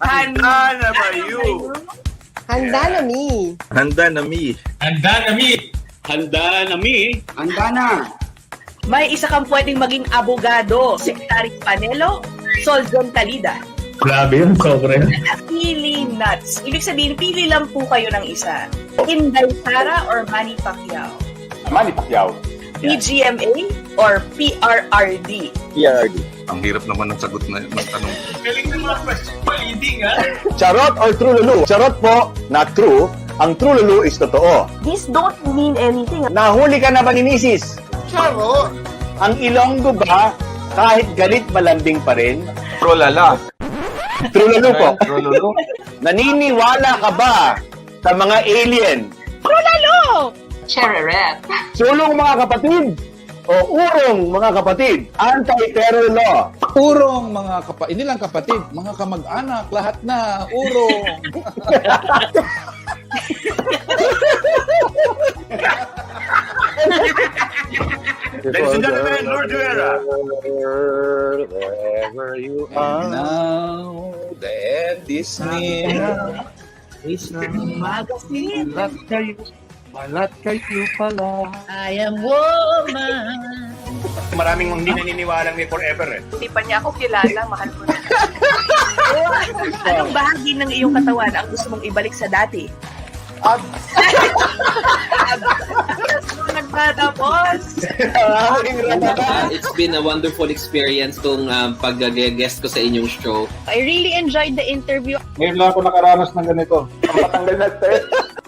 Handa na ba you? Handa na mi. Handa na mi. Handa na mi. Handa na mi. Handa na. May isa kang pwedeng maging abogado, Secretary Panelo, Soljon Calida. Grabe yun, sobra yun. Pili nuts. Ibig sabihin, pili lang po kayo ng isa. Inday Sara or Manny Pacquiao? Manny Pacquiao. PGMA or PRRD? PRD. Ang hirap naman ng sagot na ng tanong. Galing ng mga question mo, leading ha? Charot or true lulu? Charot po, not true. Ang true lulu is totoo. These don't mean anything. Nahuli ka na ba ni Mrs.? Charot. Ang Ilonggo ba, kahit galit malambing pa rin? Trolala. True lulu po. Trololo. Naniniwala ka ba sa mga alien? Chereret. Sulong mga kapatid o urong mga kapatid? Anti-terror law. Urong mga kapatid, hindi lang kapatid, mga kamag-anak, lahat na, urong. Ladies and gentlemen, Lord Duera. Wherever you And now, the end is near. Magazine. Malat kayo pala. I am woman. Maraming hindi naniniwalang may forever eh. Hindi pa niya ako kilala, mahal ko na. Anong bahagi ng iyong katawan ang gusto mong ibalik sa dati? Nagtatapos. It's been a wonderful experience tong pag-guest ko sa inyong show. I really enjoyed the interview. Ngayon lang ako nakaranas ng ganito. Patanggal na tayo.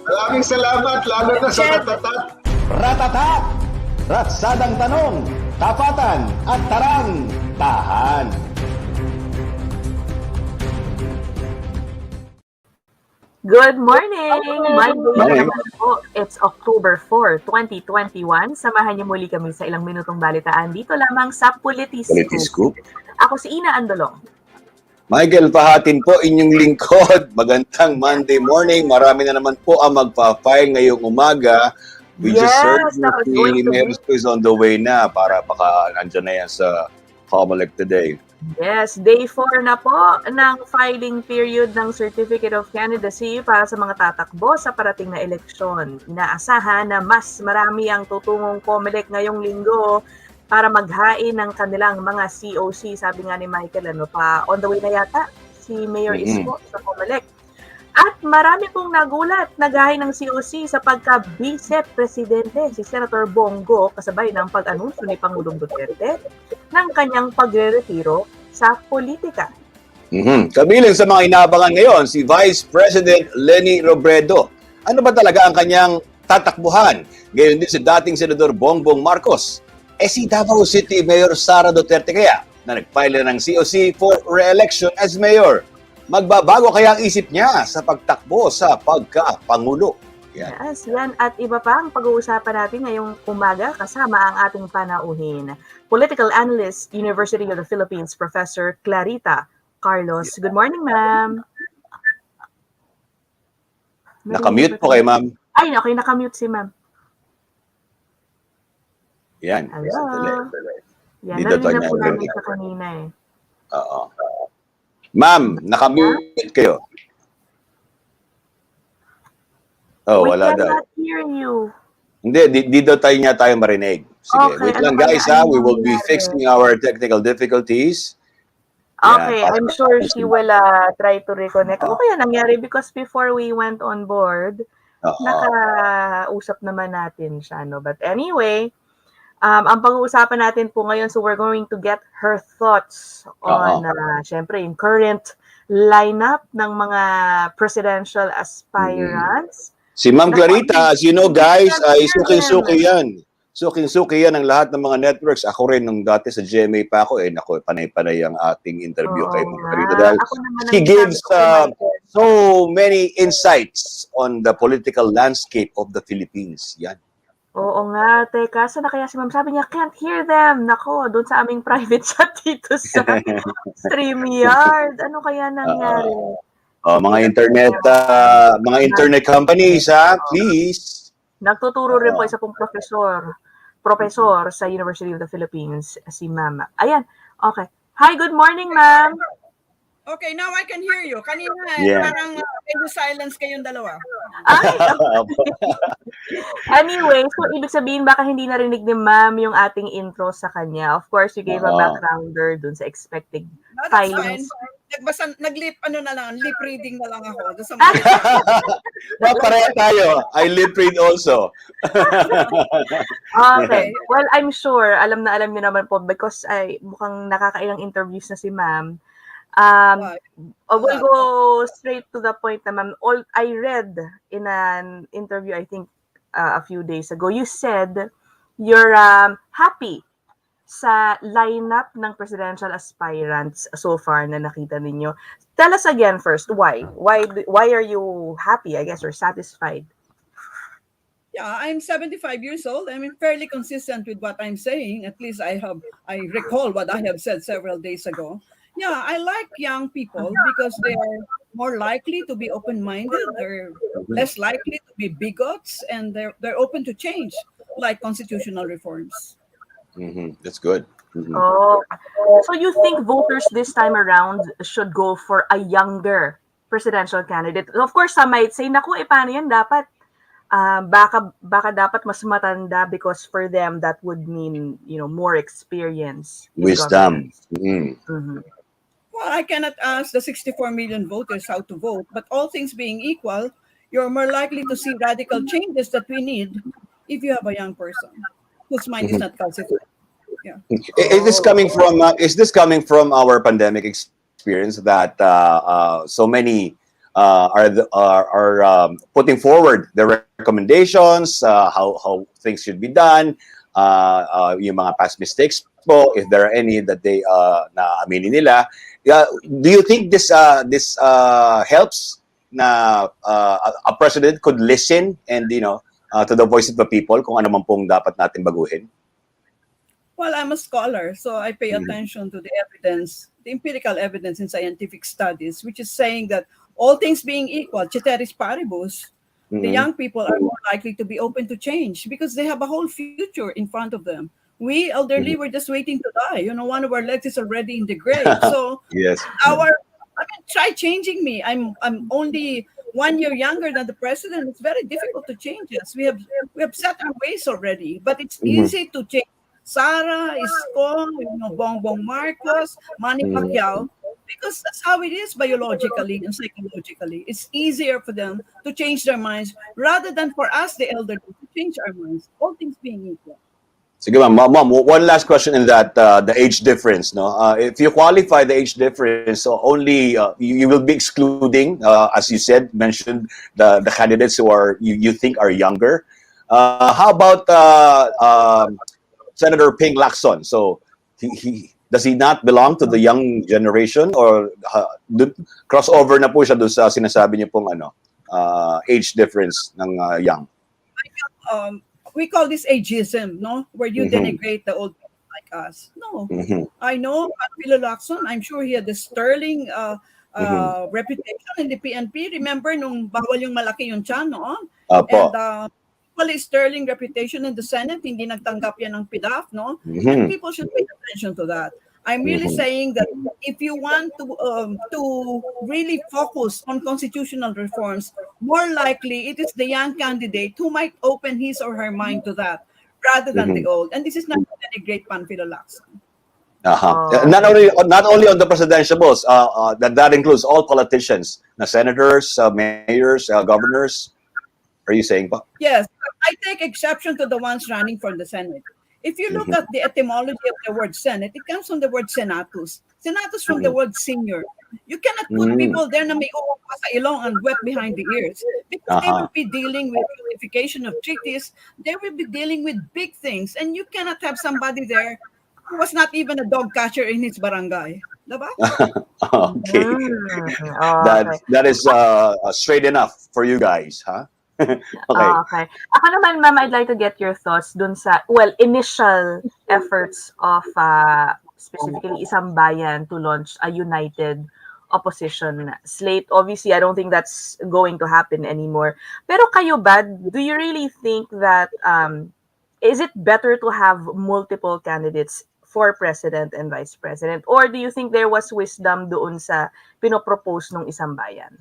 Maraming salamat, lalo na sa ratatat. Ratatat! Ratsadang tanong, tapatan at tarang, tahan. Good morning! Monday naman po. It's October 4, 2021. Samahan niyo muli kami sa ilang minutong balitaan dito lamang sa Politiskoop. Ako si Ina Andolong. Michael Fajatin po, inyong lingkod. Magandang Monday morning. Marami na naman po ang magpa-file ngayong umaga. We just heard that was going to Mayor's is on the way na para baka nandyan na yan sa Comelec today. Yes, day 4 na po ng filing period ng Certificate of Candidacy para sa mga tatakbo sa parating na eleksyon. Inaasahan na mas marami ang tutungong Comelec ngayong linggo para maghain ng kanilang mga COC. Sabi nga ni Michael, on the way na yata si Mayor Isko sa Comelec. At marami pong nagulat, naghain ng COC sa pagka-vice-presidente si Senator Bongo kasabay ng pag-anunsyo ni Pangulong Duterte ng kanyang pagre-retiro sa politika. Kabilang sa mga inaabangan ngayon, si Vice President Leni Robredo. Ano ba talaga ang kanyang tatakbuhan? Ngayon din si dating Senador Bongbong Marcos. Si Davao City Mayor Sara Duterte kaya na nag-file ng COC for re-election as mayor. Magbabago kaya ang isip niya sa pagtakbo sa pagka-pangulo? Yan. Yes, yan at iba pa ang pag-uusapan natin ngayong umaga kasama ang ating panauhin. Political Analyst, University of the Philippines, Professor Clarita Carlos. Good morning, ma'am. Nakamute po kayo, ma'am. Ay, okay, nakamute si ma'am. Yan. Hello. Yan, Dito narinig na po niya. namin sa kanina eh. Oo. Ma'am, nakamute kayo. Oh, We wala daw. cannot hear you. Hindi, di daw tayo marinig. Sige, Okay, wait lang ano guys kaya ha. ang We will be nangyari? fixing our technical difficulties. Okay, Yeah, I'm sure she will try to reconnect. Ano kaya nangyari? Because before we went on board, nakausap naman natin siya, no? But anyway, ang pag-uusapan natin po ngayon, so we're going to get her thoughts on, syempre, yung current lineup ng mga presidential aspirants. Si Ma'am Clarita, as you know guys, ay suking-suki yan. Suking-suki yan ang lahat ng mga networks. Ako rin, nung dati sa GMA pa ako, panay-panay ang ating interview kay Ma'am Clarita. Dahil she gives so many insights on the political landscape of the Philippines. Yan. Oo nga, teka, saan na kaya si ma'am? Sabi niya, can't hear them. Nako, doon sa aming private chat dito sa StreamYard. Ano kaya nangyari? Mga internet companies, please. Nagtuturo rin po isa pong professor sa University of the Philippines, si ma'am. Ayan, okay. Hi, good morning, ma'am. Okay, now I can hear you. Kanina, Yeah. parang medyo silence kayong dalawa. Ay, anyway, so ibig sabihin baka hindi narinig ni ma'am yung ating intro sa kanya. Of course, you gave a Oo. backgrounder dun sa expected No, that's fine. filings. Nag-lip, lip reading na lang ako. Doon sa mga Pareha tayo. I lip read also. Okay. Well, I'm sure, alam na alam niyo naman po because ay mukhang nakakailang interviews na si ma'am. We'll go straight to the point na ma'am. All I read in an interview, I think a few days ago, you said you're happy sa lineup ng presidential aspirants so far na nakita ninyo. Tell us again first, why? Why are you happy? I guess you're satisfied. Yeah, I'm 75 years old. I'm fairly consistent with what I'm saying. At least I recall what I have said several days ago. Yeah, I like young people because they are more likely to be open-minded. They're less likely to be bigots, and they're open to change, like constitutional reforms. That's good. Oh, so you think voters this time around should go for a younger presidential candidate? Of course, some might say, naku, paano yan? Dapat, baka dapat mas matanda because for them that would mean, more experience. Wisdom. Well, I cannot ask the 64 million voters how to vote, but all things being equal, you're more likely to see radical changes that we need if you have a young person whose mind is not calcified. Yeah. Is this coming from our pandemic experience that so many are putting forward their recommendations, how things should be done, yung mga past mistakes po, if there are any that they na aminin nila. Do you think this helps na a president could listen and to the voice of the people kung ano man pong dapat natin baguhin? Well, I'm a scholar, so I pay attention to the evidence, the empirical evidence in scientific studies, which is saying that all things being equal, ceteris paribus, the young people are more likely to be open to change because they have a whole future in front of them. We elderly, we're just waiting to die. One of our legs is already in the grave. So yes. Try changing me. I'm only 1 year younger than the president. It's very difficult to change us. We have set our ways already, but it's easy to change. Sara, Isko, Bongbong Marcos, Manny Pacquiao, because that's how it is biologically and psychologically. It's easier for them to change their minds rather than for us, the elderly, to change our minds, all things being equal. Sige ma'am, one last question in that the age difference, no? If you qualify the age difference, so only you will be excluding, as you mentioned the candidates who are you think are younger. How about Senator Ping Lacson? So he does he not belong to the young generation or crossover na po siya doon sa sinasabi niyo pong age difference ng young? We call this ageism, no? Where you denigrate the old people like us. No. I know Philo Lacson, I'm sure he had a sterling reputation in the PNP. Remember nung bawal yung malaki yung tiyan, no? Apo. And equally sterling reputation in the Senate, hindi nagtanggap yan ng PDAF, no? And people should pay attention to that. I'm really saying that if you want to really focus on constitutional reforms, more likely it is the young candidate who might open his or her mind to that rather than the old. And this is not a great Panfilo Lacson. Not only on the presidentiables, that includes all politicians, senators, mayors, governors. Are you saying? Yes, I take exception to the ones running for the Senate. If you look at the etymology of the word Senate, it comes from the word senatus. Senatus from the word senior. You cannot put people there na may uwang pa sa ilong and wet behind the ears because they will be dealing with ratification of treaties. They will be dealing with big things, and you cannot have somebody there who was not even a dog catcher in his barangay. Diba? Okay. That is straight enough for you guys, huh? Okay. Ako naman, ma'am, I'd like to get your thoughts dun sa, initial efforts of specifically Isang Bayan to launch a united opposition slate. Obviously, I don't think that's going to happen anymore. Pero kayo ba, do you really think that, is it better to have multiple candidates for President and Vice President? Or do you think there was wisdom doon sa pinopropose ng Isang Bayan?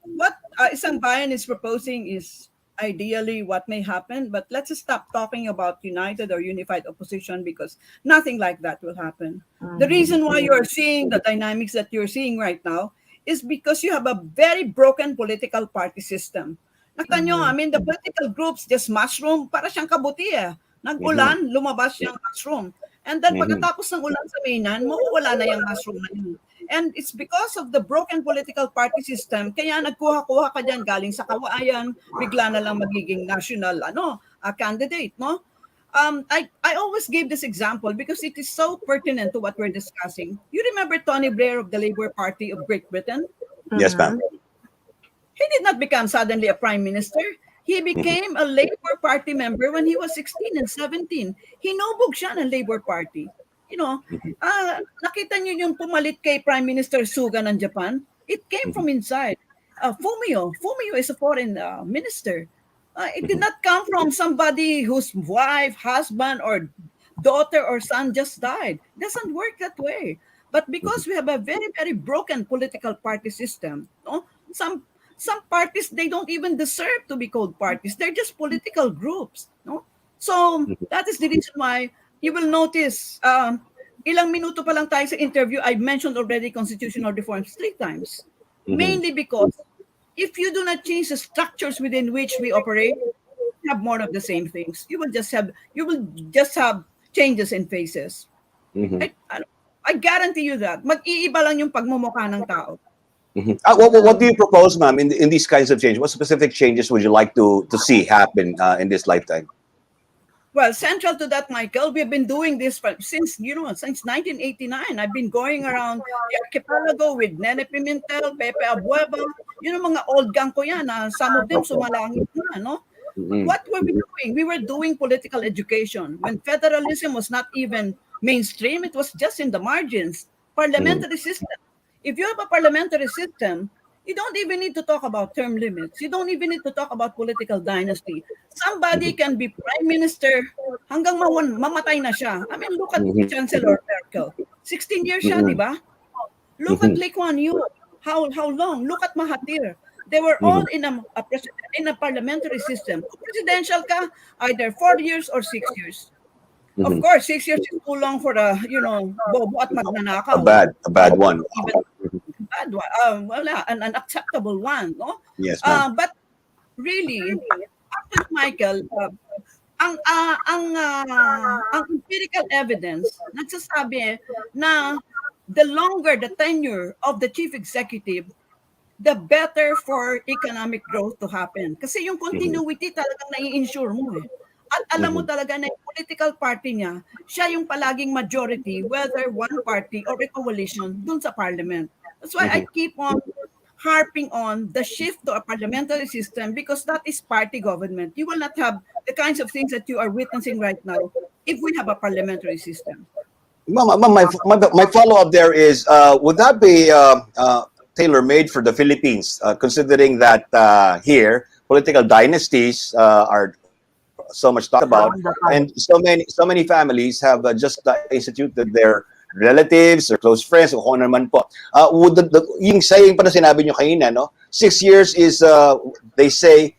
What Isang Bayan is proposing is ideally what may happen, but let's just stop talking about united or unified opposition because nothing like that will happen. The reason why you're seeing the dynamics that you're seeing right now is because you have a very broken political party system. Nakita nyo, I mean, the political groups just mushroom, para siyang kabuti eh. Nag-ulan, lumabas yung mushroom. And then pagkatapos ng ulan sa mainan, mawawala na yung mushroom na yun. And it's because of the broken political party system, kaya nagkuha-kuha ka dyan galing sa kawayan, bigla na lang magiging national candidate, no? I always give this example because it is so pertinent to what we're discussing. You remember Tony Blair of the Labour Party of Great Britain? Yes, ma'am. He did not become suddenly a prime minister. He became a Labour Party member when he was 16 and 17. Hinubog siya ng Labour Party. You know, nakita niyo yung pumalit kay Prime Minister Suga ng Japan? It came from inside. Fumio is a foreign minister. It did not come from somebody whose wife, husband, or daughter or son just died. It doesn't work that way. But because we have a very, very broken political party system, no? Some parties, they don't even deserve to be called parties. They're just political groups. No? So that is the reason why you will notice, ilang minuto pa lang tayo sa interview, I mentioned already constitutional reforms 3 times. Mainly because if you do not change the structures within which we operate, you have more of the same things. You will just have changes in faces. I guarantee you that. Mag-iiba lang yung pagmumukha ng tao. What do you propose, ma'am, in these kinds of changes? What specific changes would you like to see happen in this lifetime? Well, central to that, Michael, we've been doing this since 1989. I've been going around the archipelago with Nene Pimentel, Pepe Abueva, mga old gang ko yan. Some of them sumalangit na, no? What were we doing? We were doing political education. When federalism was not even mainstream, it was just in the margins. Parliamentary system. If you have a parliamentary system, you don't even need to talk about term limits. You don't even need to talk about political dynasty. Somebody can be prime minister hanggang mamatay na siya. I mean, look at Chancellor Merkel. 16 years siya, di ba? Look at Lee Kuan Yew. How long? Look at Mahathir. They were all in a parliamentary system. Presidential ka, either 4 years or 6 years. Of course, 6 years is too long for bobo at magnanakaw. A bad one. Bad one. An unacceptable one, no? Yes, ma'am. But really, after Michael, ang empirical evidence nagsasabi na the longer the tenure of the chief executive, the better for economic growth to happen. Kasi yung continuity talagang nai-ensure mo eh. At alam mo talaga na yung political party niya, siya yung palaging majority, whether one party or a coalition dun sa parliament. That's why I keep on harping on the shift to a parliamentary system because that is party government. You will not have the kinds of things that you are witnessing right now if we have a parliamentary system. My follow-up there is, would that be tailor-made for the Philippines, considering that here, political dynasties are so much talked about, and so many families have just instituted their relatives or close friends o kung ano naman po. Would yung saying pa na sinabi nyo kanina, no? 6 years is, they say,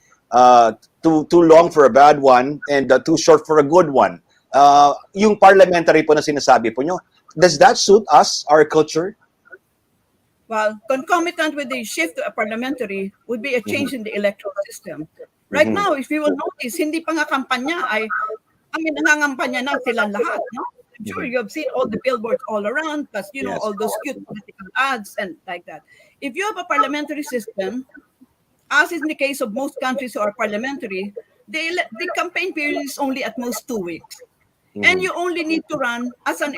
too long for a bad one and too short for a good one. Yung parliamentary po na sinasabi po nyo, does that suit us, our culture? Well, concomitant with the shift to a parliamentary would be a change in the electoral system. Right now, if you will notice, hindi pa nga kampanya nangangampanya na silang lahat, no? I'm sure you have seen all the billboards all around, plus, Yes. all those cute political ads and like that. If you have a parliamentary system, as in the case of most countries who are parliamentary, the campaign period is only at most 2 weeks. And you only need to run as a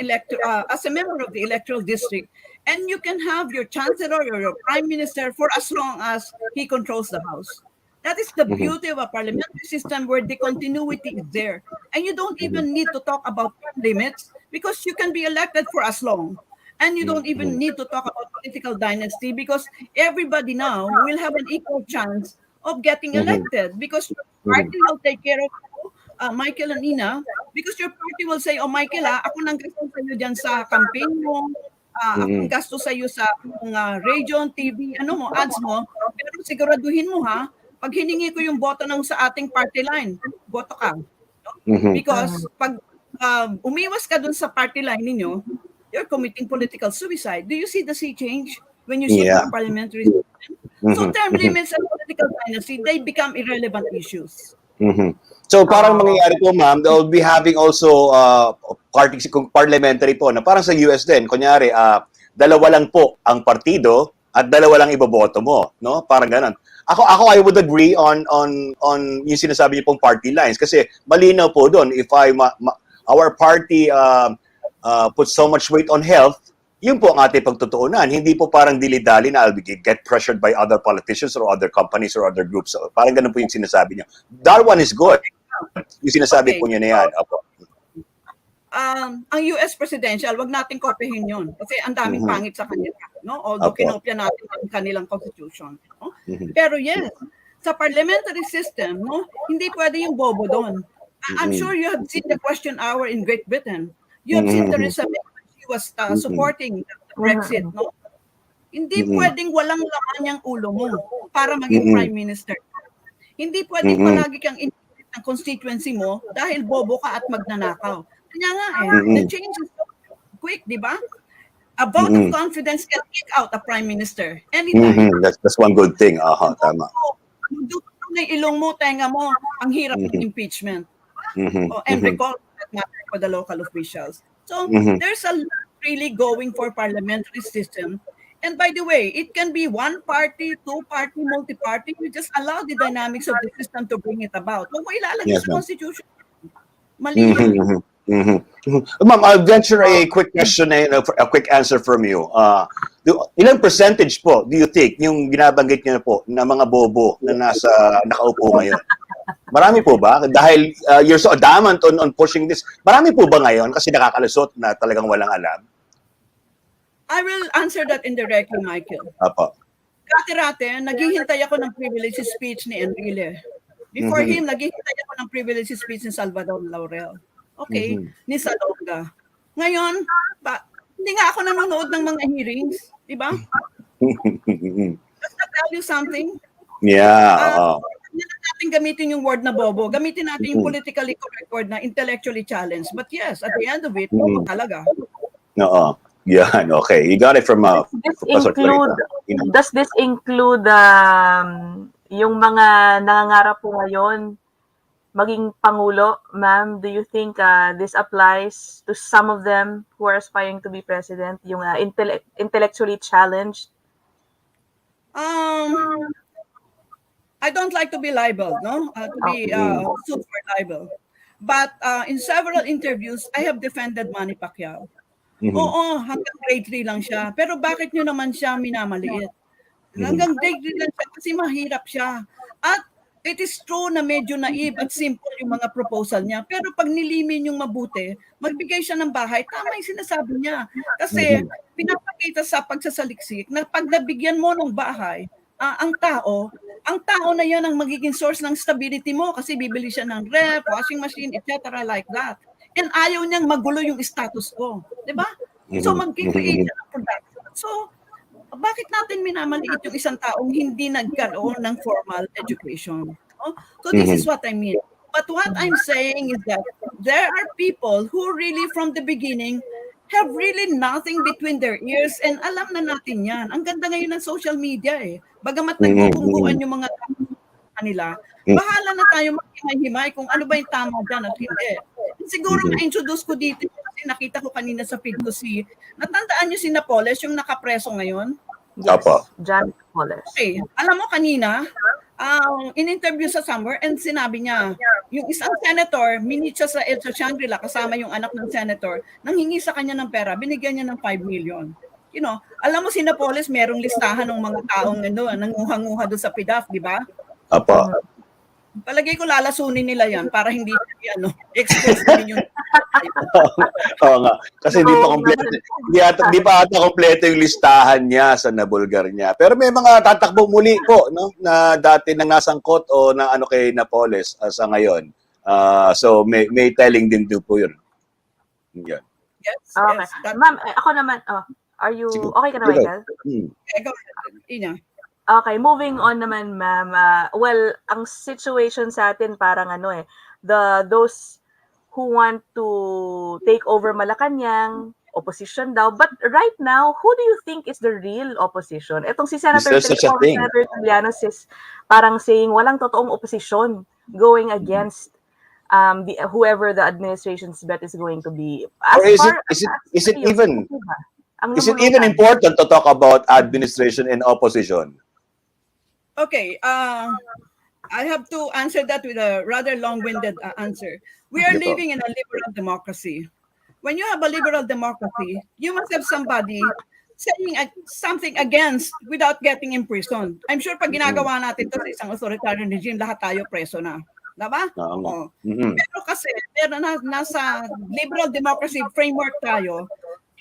member of the electoral district, and you can have your chancellor or your prime minister for as long as he controls the house. That is the beauty of a parliamentary system where the continuity is there. And you don't even need to talk about term limits because you can be elected for as long. And you don't even need to talk about political dynasty because everybody now will have an equal chance of getting elected because your party will take care of you, Michael and Ina, Because your party will say, oh Michael, ako nang gasto sa'yo dyan sa campaign mo, akong gasto sa'yo sa mga radio, TV, ano mo, ads mo, pero siguraduhin mo pag hiningi ko yung boto ng sa ating party line, boto ka. Because pag umiwas ka dun sa party line ninyo, you're committing political suicide. Do you see the sea change when you shift to parliamentary system? So term limits and political dynasty, they become irrelevant issues. So parang mangyayari po, ma'am, they'll be having also parliamentary po, na parang sa US din, kunyari, dalawa lang po ang partido at dalawa lang iboboto mo, no? Parang ganun. Ako I would agree on yung sinasabi niyo pong party lines kasi malinaw po doon if our party puts so much weight on health, yun po ang ating pagtutuunan. Hindi po parang dili-dali na I'll get pressured by other politicians or other companies or other groups. So, parang ganun po yung sinasabi niyo. That one is good. Yung sinasabi po niya na yan. Apo. Ang US presidential, wag nating kopyahin yun. Kasi ang daming pangit sa kanila. No? Although kinopya natin ang kanilang constitution. No? Pero yes, sa parliamentary system, no, hindi pwede yung bobo doon. I'm sure you have seen the question hour in Great Britain. You have seen Theresa May when she was supporting the Brexit. No? Hindi pwedeng walang laman yung ulo mo para maging prime minister. Hindi pwedeng palagi kang in-treat ng constituency mo dahil bobo ka at magnanakaw. Kanya nga the change is so quick, di ba? A vote of confidence can kick out a prime minister anytime. That's one good thing. Tama. Dugtong na ilong mo, tenga mo, ang hirap ng impeachment. And recall that matter for the local officials. So there's a lot really going for parliamentary system. And by the way, it can be one party, two party, multi-party. You just allow the dynamics of the system to bring it about. Huwag mo ilalagay sa constitution. Mali yan. Ma'am, I'll venture a quick question, a quick answer from you. Ilang percentage po do you think yung binabanggit niyo na po na mga bobo na nakaupo ngayon? Marami po ba? Dahil you're so adamant on pushing this. Marami po ba ngayon kasi nakakalusot na talagang walang alam? I will answer that indirectly, Michael. Apo. Dati-rate, naghihintay ako ng privilege speech ni Enrile. Before him, naghihintay ako ng privilege speech ni Salvador Laurel. Okay, ni Salonga. Ngayon, hindi nga ako nanonood ng mga hearings, di ba? Does that tell you something? Yeah. Hindi na natin gamitin yung word na bobo. Gamitin natin yung politically correct word na intellectually challenged. But yes, at the end of it, bobo talaga. Oo. Yan, okay. You got it from Professor Clarita. Does this include yung mga nangangarap po ngayon maging Pangulo, ma'am? Do you think this applies to some of them who are aspiring to be president, yung intellectually challenged? I don't like to be libeled, no? To be sued for libel. But in several interviews, I have defended Manny Pacquiao. Oo, hanggang grade 3 lang siya. Pero bakit nyo naman siya minamaliit? Hanggang grade 3 lang siya kasi mahirap siya. At it is true na medyo naive at simple yung mga proposal niya. Pero pag nilimin yung mabuti, magbigay siya ng bahay, tama yung sinasabi niya. Kasi pinapakita sa pagsasaliksik na pag nabigyan mo ng bahay, ang tao na yan ang magiging source ng stability mo kasi bibili siya ng ref, washing machine, etc. like that. And ayaw niyang magulo yung status quo. Diba? So mag-create siya ng production. So, bakit natin minamaliit yung isang taong hindi nagkaroon ng formal education? So this is what I mean. But what I'm saying is that there are people who really from the beginning have really nothing between their ears and alam na natin yan. Ang ganda ngayon ng social media Bagamat nagbubungguan yung mga kanila, bahala na tayo maghimay-himay kung ano ba yung tama dyan at hindi. Siguro na-introduce ko dito kasi nakita ko kanina sa feed ko natandaan niyo si Napoles, yung nakapreso ngayon? Yes, John Napoles. Okay, alam mo kanina, in-interview sa somewhere and sinabi niya, yung isang senator, minit siya sa Shangri-La kasama yung anak ng senator, nang hingi sa kanya ng pera, binigyan niya ng 5 million. You know, alam mo si Napoles, merong listahan ng mga taong nanguha-nguha doon sa PDAF, di ba? Apo. Palagay ko lalasunin nila yan para hindi expose din yung Oo nga. Kasi hindi pa kompleto. Hindi pa ata kompleto yung listahan niya sa nabulgar niya. Pero may mga tatakbo muli po, no, na dati nang nasangkot o na kay Napoles sa ngayon. So may telling din po yun. Yan. Yes, Okay. yes. That, Ma'am, ako naman, are you, Sige. okay ka na, Sige. Michael? go ahead, Ina. Okay, moving on naman, ma'am. Well, ang situation sa atin parang those who want to take over Malacanang, opposition daw. But right now, who do you think is the real opposition? Etong si Senator Is there such a thing? Trillanos is parang saying walang totoong opposition going against whoever the administration's bet is going to be. Or is it even important to talk about administration and opposition? Okay, I have to answer that with a rather long-winded answer. We are living in a liberal democracy. When you have a liberal democracy, you must have somebody saying something against without getting imprisoned. I'm sure pag ginagawa natin to sa isang authoritarian regime, lahat tayo preso na. Diba? Pero kasi, nasa liberal democracy framework tayo,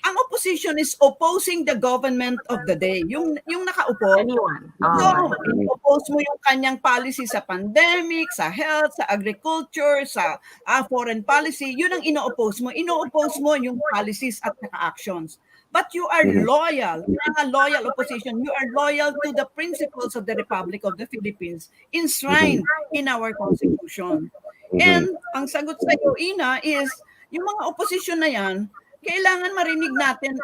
ang opposition is opposing the government of the day. Yung nakaupo. Anyone. So, oppose mo yung kanyang policy sa pandemic, sa health, sa agriculture, sa foreign policy. Yun ang ino-oppose mo. Ino-oppose mo yung policies at actions. But you are loyal. You're a loyal opposition. You are loyal to the principles of the Republic of the Philippines enshrined in our Constitution. And ang sagot sa iyo, Ina, is yung mga opposition na yan, kailangan marinig natin,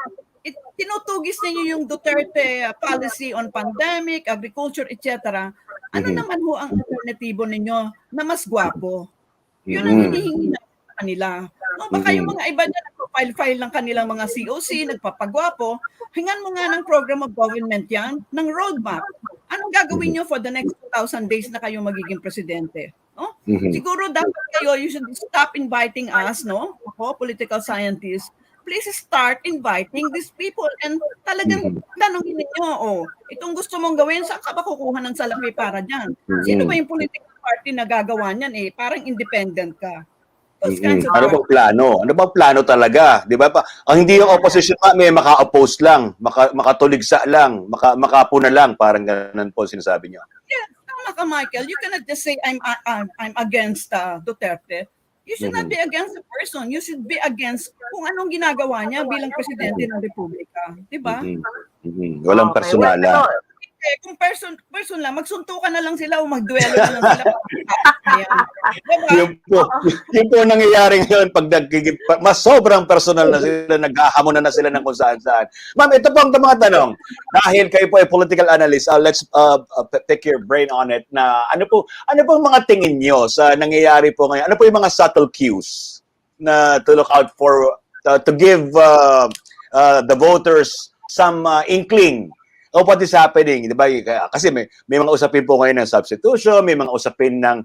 tinutugis ninyo yung Duterte policy on pandemic, agriculture, etc. Ano naman ho ang alternatibo ninyo na mas gwapo? Yun ang hinihingi na kanila. No, baka yung mga iba na nagpa-file lang kanilang mga COC, nagpapagwapo, hingan mo nga ng program of government yan, ng roadmap. Anong gagawin nyo for the next 2,000 days na kayo magiging presidente? No? Siguro dapat kayo, you should stop inviting us, no? Ako, political scientists, please start inviting these people and talagang tanongin ninyo, itong gusto mong gawin, saan ka ba kukuha ng salapi para dyan? Sino ba yung political party na gagawa niyan? Parang independent ka. Ano bang plano? Ano bang plano talaga? Di ba? Ang hindi yung opposition may maka-oppose lang, makatuligsa lang, makapuna lang, parang ganun po sinasabi niyo. Yeah, tama ka, Michael. You cannot just say I'm against Duterte. You should not be against the person. You should be against kung anong ginagawa niya bilang presidente ng Republika. Di ba? Walang personalan. Kung person lang, magsuntukan na lang sila o magduelo na lang sila. Yung po nangyayari ngayon pag mas sobrang personal na sila, naghahamon na sila ng kung saan-saan. Ma'am, ito po ang mga tanong. Dahil kayo po ay political analyst, let's pick your brain on it na ano po mga tingin nyo sa nangyayari po ngayon? Ano po yung mga subtle cues na to look out for to give the voters some inkling of what is happening, di ba? Kasi may mga usapin po ngayon ng substitution, may mga usapin ng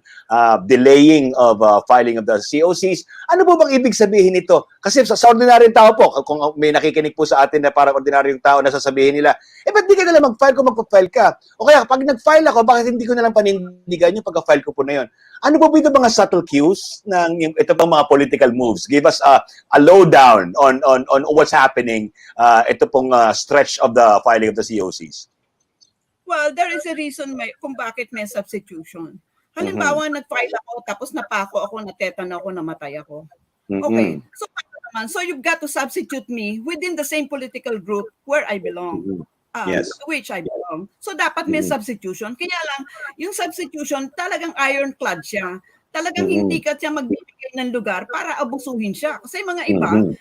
delaying of filing of the COCs. Ano po bang ibig sabihin nito? Kasi sa ordinaryong tao po, kung may nakikinig po sa atin na parang ordinaryong tao na sasabihin nila, ba't di ka nalang mag-file kung magpa-file ka? O kaya, pag nag-file ako, bakit hindi ko nalang panindigan yung pagka-file ko po na yun? Ano po ito mga subtle cues ng ito pang mga political moves? Give us a lowdown on what's happening ito pong stretch of the filing of the COCs. Well, there is a reason kung bakit may substitution. Halimbawa, nag-file ako, tapos napako ako, natetano ako, namatay ako. Okay. So you've got to substitute me within the same political group where I belong. Yes. To which I belong. So dapat may substitution. Kaya lang, yung substitution talagang ironclad siya. Talagang hindi ka siya magbibigay ng lugar para abusuhin siya. Kasi mga iba,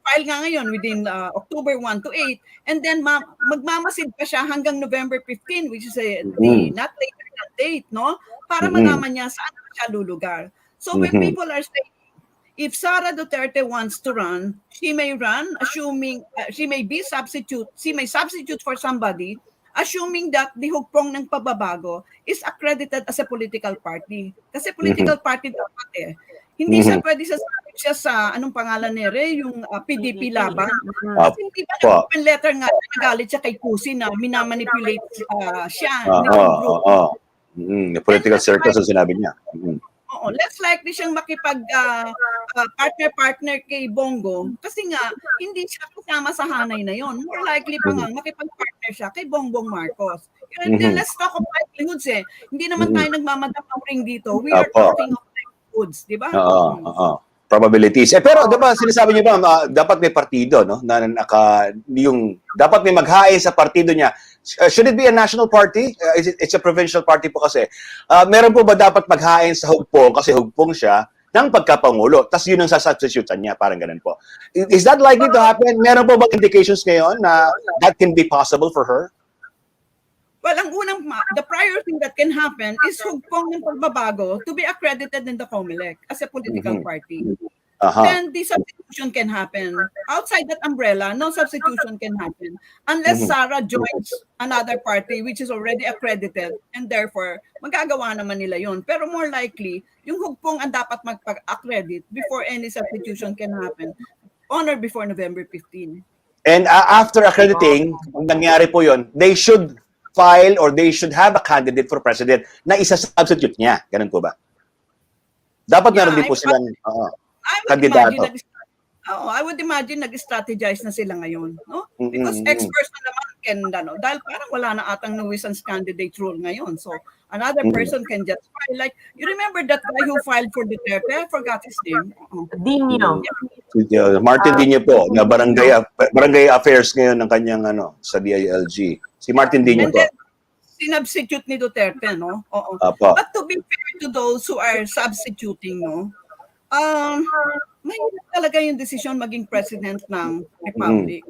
file nga ngayon within October 1 to 8, and then magmamasid pa siya hanggang November 15, which is the not later than date, no? Para malaman niya saan siya lulugar. So when people are saying, if Sara Duterte wants to run, she may run, assuming she may substitute for somebody, assuming that the hugpong ng pagbabago is accredited as a political party. Kasi political party dapat Hindi siya pwede sasabi siya sa, anong pangalan ni Re, yung PDP laban. Kasi hindi ba na-open letter nga, nagalit siya kay Kusi na minamanipulate siya. Political circles ang sinabi niya. Oo, less likely siyang makipag partner kay Bongo kasi nga hindi siya kasama sa hanay na yon. More likely pa nga makipag-partner siya kay Bongbong Marcos. And then let's talk of livelihoods Hindi naman tayo nagmamadang ring dito. We are talking of likelihoods, di ba? Probabilities. Pero di ba sinasabi niyo ba dapat may partido, no? Dapat may maghain sa partido niya. Should it be a national party? It's a provincial party po kasi. Meron po ba dapat maghain sa hugpong kasi hugpong siya ng pagkapangulo? Tapos yun ang sasubstitutan niya, parang ganun po. Is that likely to happen? Meron po ba indications ngayon na that can be possible for her? Well, the prior thing that can happen is hugpong ng pagbabago to be accredited in the COMELEC as a political party. Then the substitution can happen. Outside that umbrella, no substitution can happen unless Sara joins another party which is already accredited and therefore magagawa naman nila yun. Pero more likely, yung hugpong ang dapat magpag-accredit before any substitution can happen on or before November 15. And after accrediting, kung nangyari po yun, they should file or they should have a candidate for president na isa-substitute niya. Ganun po ba? Dapat meron din po silang kandidato. I would imagine nag-strategize na sila ngayon. No? Because experts na naman dahil parang wala na atang nuisance candidate rule ngayon. So, another person can just file. Like, you remember that guy who filed for Duterte? I forgot his name. Dino. Martin Dino po, na barangay affairs ngayon ng kanyang sa DILG. Si Martin Dino po. Sinubstitute ni Duterte, no? Oo. But to be fair to those who are substituting, no? Mahirap talaga yung decision maging president ng republic.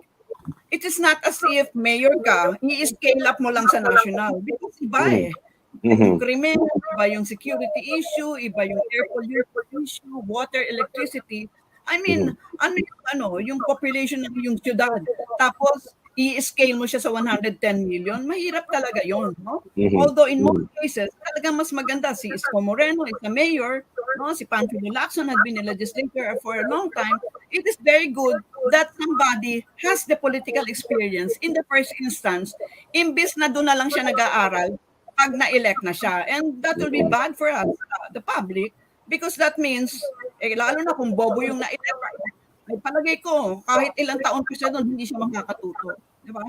It is not as if mayor ka, i-scale up mo lang sa national. Because iba yung krimen, iba yung security issue, iba yung air pollution issue, water, electricity. I mean, yung population ng yung syudad. Tapos, i-scale mo siya sa 110 million, mahirap talaga yon, no? Although in most cases, talagang mas maganda si Isko Moreno is a mayor, no? Si Pancho Lacson had been a legislator for a long time. It is very good that somebody has the political experience in the first instance, imbis na doon na lang siya nag-aaral pag na-elect na siya. And that will be bad for us, the public, because that means, lalo na kung bobo yung na-elect, ay palagay ko, kahit ilang taon pa siya doon, hindi siya makakatuto. Di ba?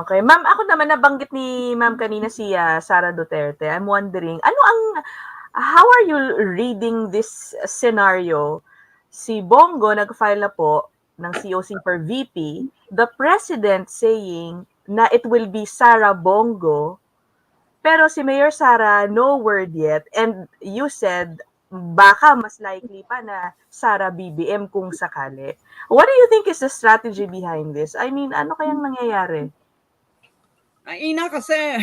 Okay. Ma'am, ako naman nabanggit ni Ma'am kanina si Sara Duterte. I'm wondering, how are you reading this scenario? Si Bongo nag-file na po ng COC for VP, the president saying na it will be Sara Bongo, pero si Mayor Sara, no word yet. And you said, baka mas likely pa na Sara BBM kung sakali. What do you think is the strategy behind this? I mean, ano kayang nangyayari? Ina, kasi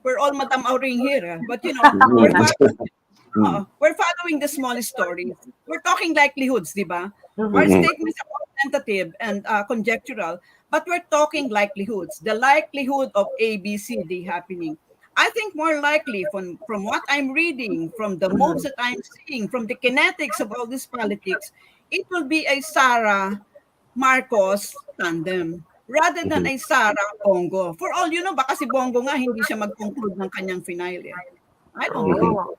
we're all Madam Auring here. But you know, we're following the smallest stories. We're talking likelihoods, di ba? Our statements are tentative and conjectural, but we're talking likelihoods. The likelihood of ABCD happening. I think more likely from what I'm reading, from the moves that I'm seeing, from the kinetics of all this politics, it will be a Sara Marcos tandem rather than a Sara Bongo. For all you know, baka si Bongo nga hindi siya mag-conclude ng kanyang finale. I don't know.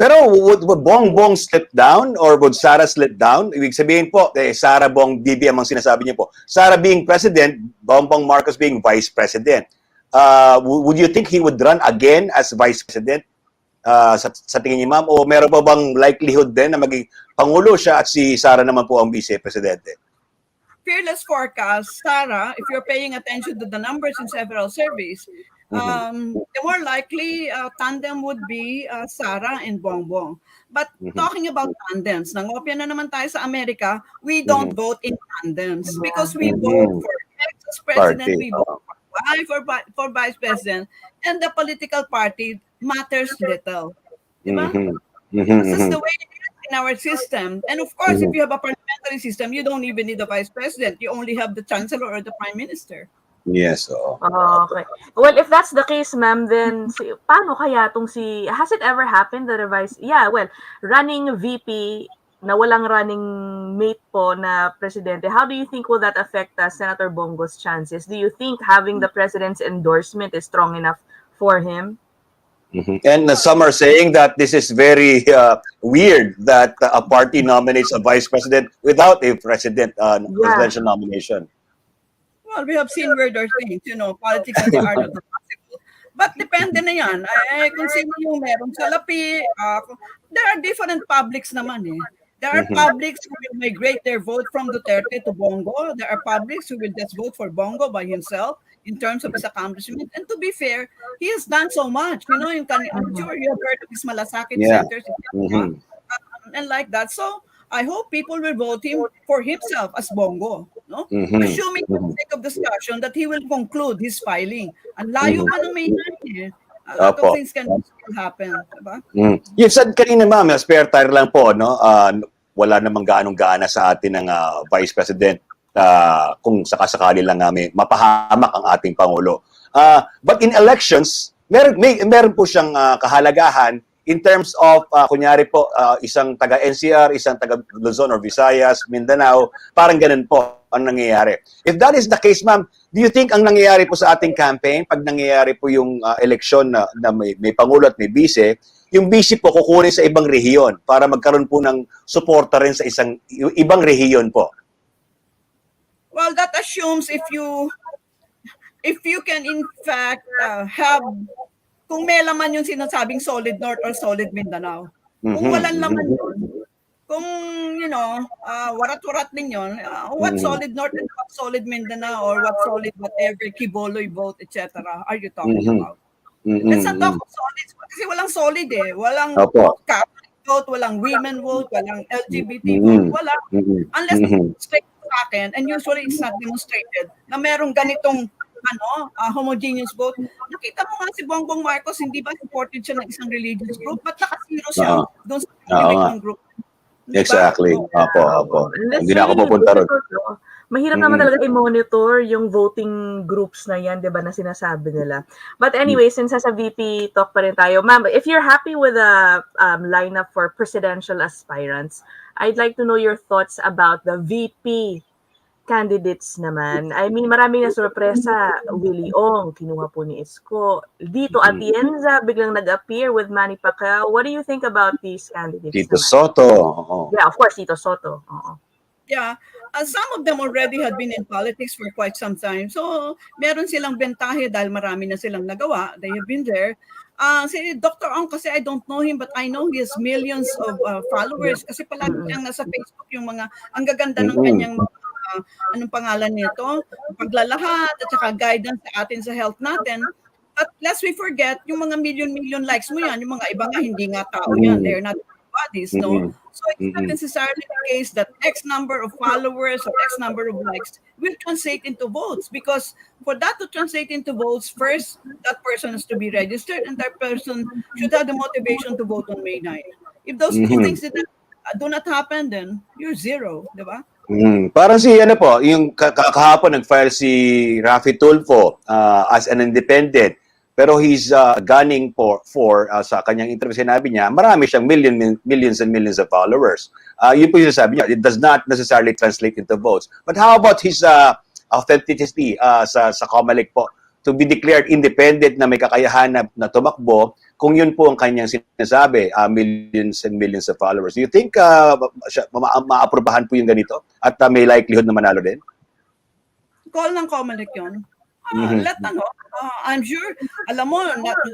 Pero would Bongbong slip down or would Sara slip down? Ibig sabihin po, Sara Bong BBM ang sinasabi niyo po. Sara being president, Bongbong Marcos being vice president. Would you think he would run again as vice president sa tingin niyo, ma'am? O meron pa bang likelihood din na maging pangulo siya at si Sara naman po ang vice-presidente? Fearless forecast, Sara, if you're paying attention to the numbers in several surveys, the more likely tandem would be Sara and Bongbong. But talking about tandems, nangopya na naman tayo sa Amerika, we don't vote in tandems because we vote for ex-president, we vote for vice president, and the political party matters little. Diba? This is the way it is in our system. And of course, if you have a parliamentary system, you don't even need a vice president. You only have the chancellor or the prime minister. Yes. Okay. Well, if that's the case, ma'am, then paano kaya has it ever happened that running VP na walang running mate po na presidente, how do you think will that affect Senator Bongo's chances? Do you think having the president's endorsement is strong enough for him? And some are saying that this is very weird that a party nominates a vice president without a presidential nomination. Well, we have seen weirder things, politics is the art of the possible. But depende na yan. Kung sino yung meron salapi, there are different publics naman eh. There are publics who will migrate their vote from Duterte to Bongo. There are publics who will just vote for Bongo by himself in terms of his accomplishment. And to be fair, he has done so much. You know, I'm sure you have heard of his malasakit centers and like that. So I hope people will vote him for himself as Bongo. No? Assuming for the sake of discussion that he will conclude his filing. Ang layo pa ng May 9 eh. A lot of things can still happen. Diba? Yung said kanina ma'am, spare tire lang po, no? Wala namang ganong-gana sa atin ng Vice President kung sakasakali lang may mapahamak ang ating Pangulo. But in elections, meron po siyang kahalagahan in terms of, kunyari po, isang taga-NCR, isang taga-Luzon or Visayas, Mindanao, parang ganun po ang nangyayari. If that is the case, ma'am, do you think ang nangyayari po sa ating campaign, pag nangyayari po yung eleksyon na may Pangulo at may Vice, yung Vice po kukunin sa ibang rehiyon para magkaroon po ng suporta rin sa ibang rehiyon po? Well, that assumes if you can in fact have, kung may laman yung sinasabing solid North or solid Mindanao. Kung walang laman yun, kung, warat-warat din yun, what solid North and what solid Mindanao or what solid whatever, Kiboloy vote, etc. are you talking about? Let's not talk of solid, kasi walang solid eh. Walang Catholic vote, walang women vote, walang LGBT vote, wala. Unless straight sa akin, and usually it's not demonstrated, na merong ganitong homogeneous vote. Nakita mo nga si Bongbong Marcos, hindi ba supported siya ng isang religious group? Ba't nakasiro siya doon sa religious group? Diba? Exactly. Opo. Hindi na ako pupunta ron. Mahirap naman talaga i-monitor yung voting groups na yan, di ba, na sinasabi nila. But anyway, since sa VP talk pa rin tayo, ma'am, if you're happy with the lineup for presidential aspirants, I'd like to know your thoughts about the VP candidates naman. I mean, maraming na sorpresa. Willie Ong, kinuha po ni Isko. Dito Atienza, biglang nag-appear with Manny Pacquiao. What do you think about these candidates Tito naman? Soto. Yeah, of course, Tito Soto. Yeah, some of them already had been in politics for quite some time. So, meron silang bentahe dahil marami na silang nagawa. They have been there. Si Dr. Ong, kasi I don't know him, but I know he has millions of followers. Kasi palagi siyang nasa Facebook yung mga, ang gaganda ng kanyang anong pangalan nito, paglalahat at saka guidance sa atin sa health natin. But lest we forget, yung mga million likes mo yan, yung mga iba nga, hindi nga tao yan. They're not bodies, no? So it's not necessarily the case that X number of followers or X number of likes will translate into votes. Because for that to translate into votes, first, that person has to be registered and that person should have the motivation to vote on May 9. If those two things do not happen, then you're zero, di ba? Parang yung kahapon nag-file si Rafi Tulfo as an independent, pero he's gunning for sa kanyang interview, sinabi niya, marami siyang millions and millions of followers. Yun po yung sabi niya, it does not necessarily translate into votes. But how about his authenticity sa Comelec po, to be declared independent na may kakayahan na tumakbo, kung yun po ang kanyang sinasabi, millions and millions of followers. Do you think maaprobahan po yung ganito? At may likelihood na manalo din? Call ng Comelec yun. I'm sure, alam mo,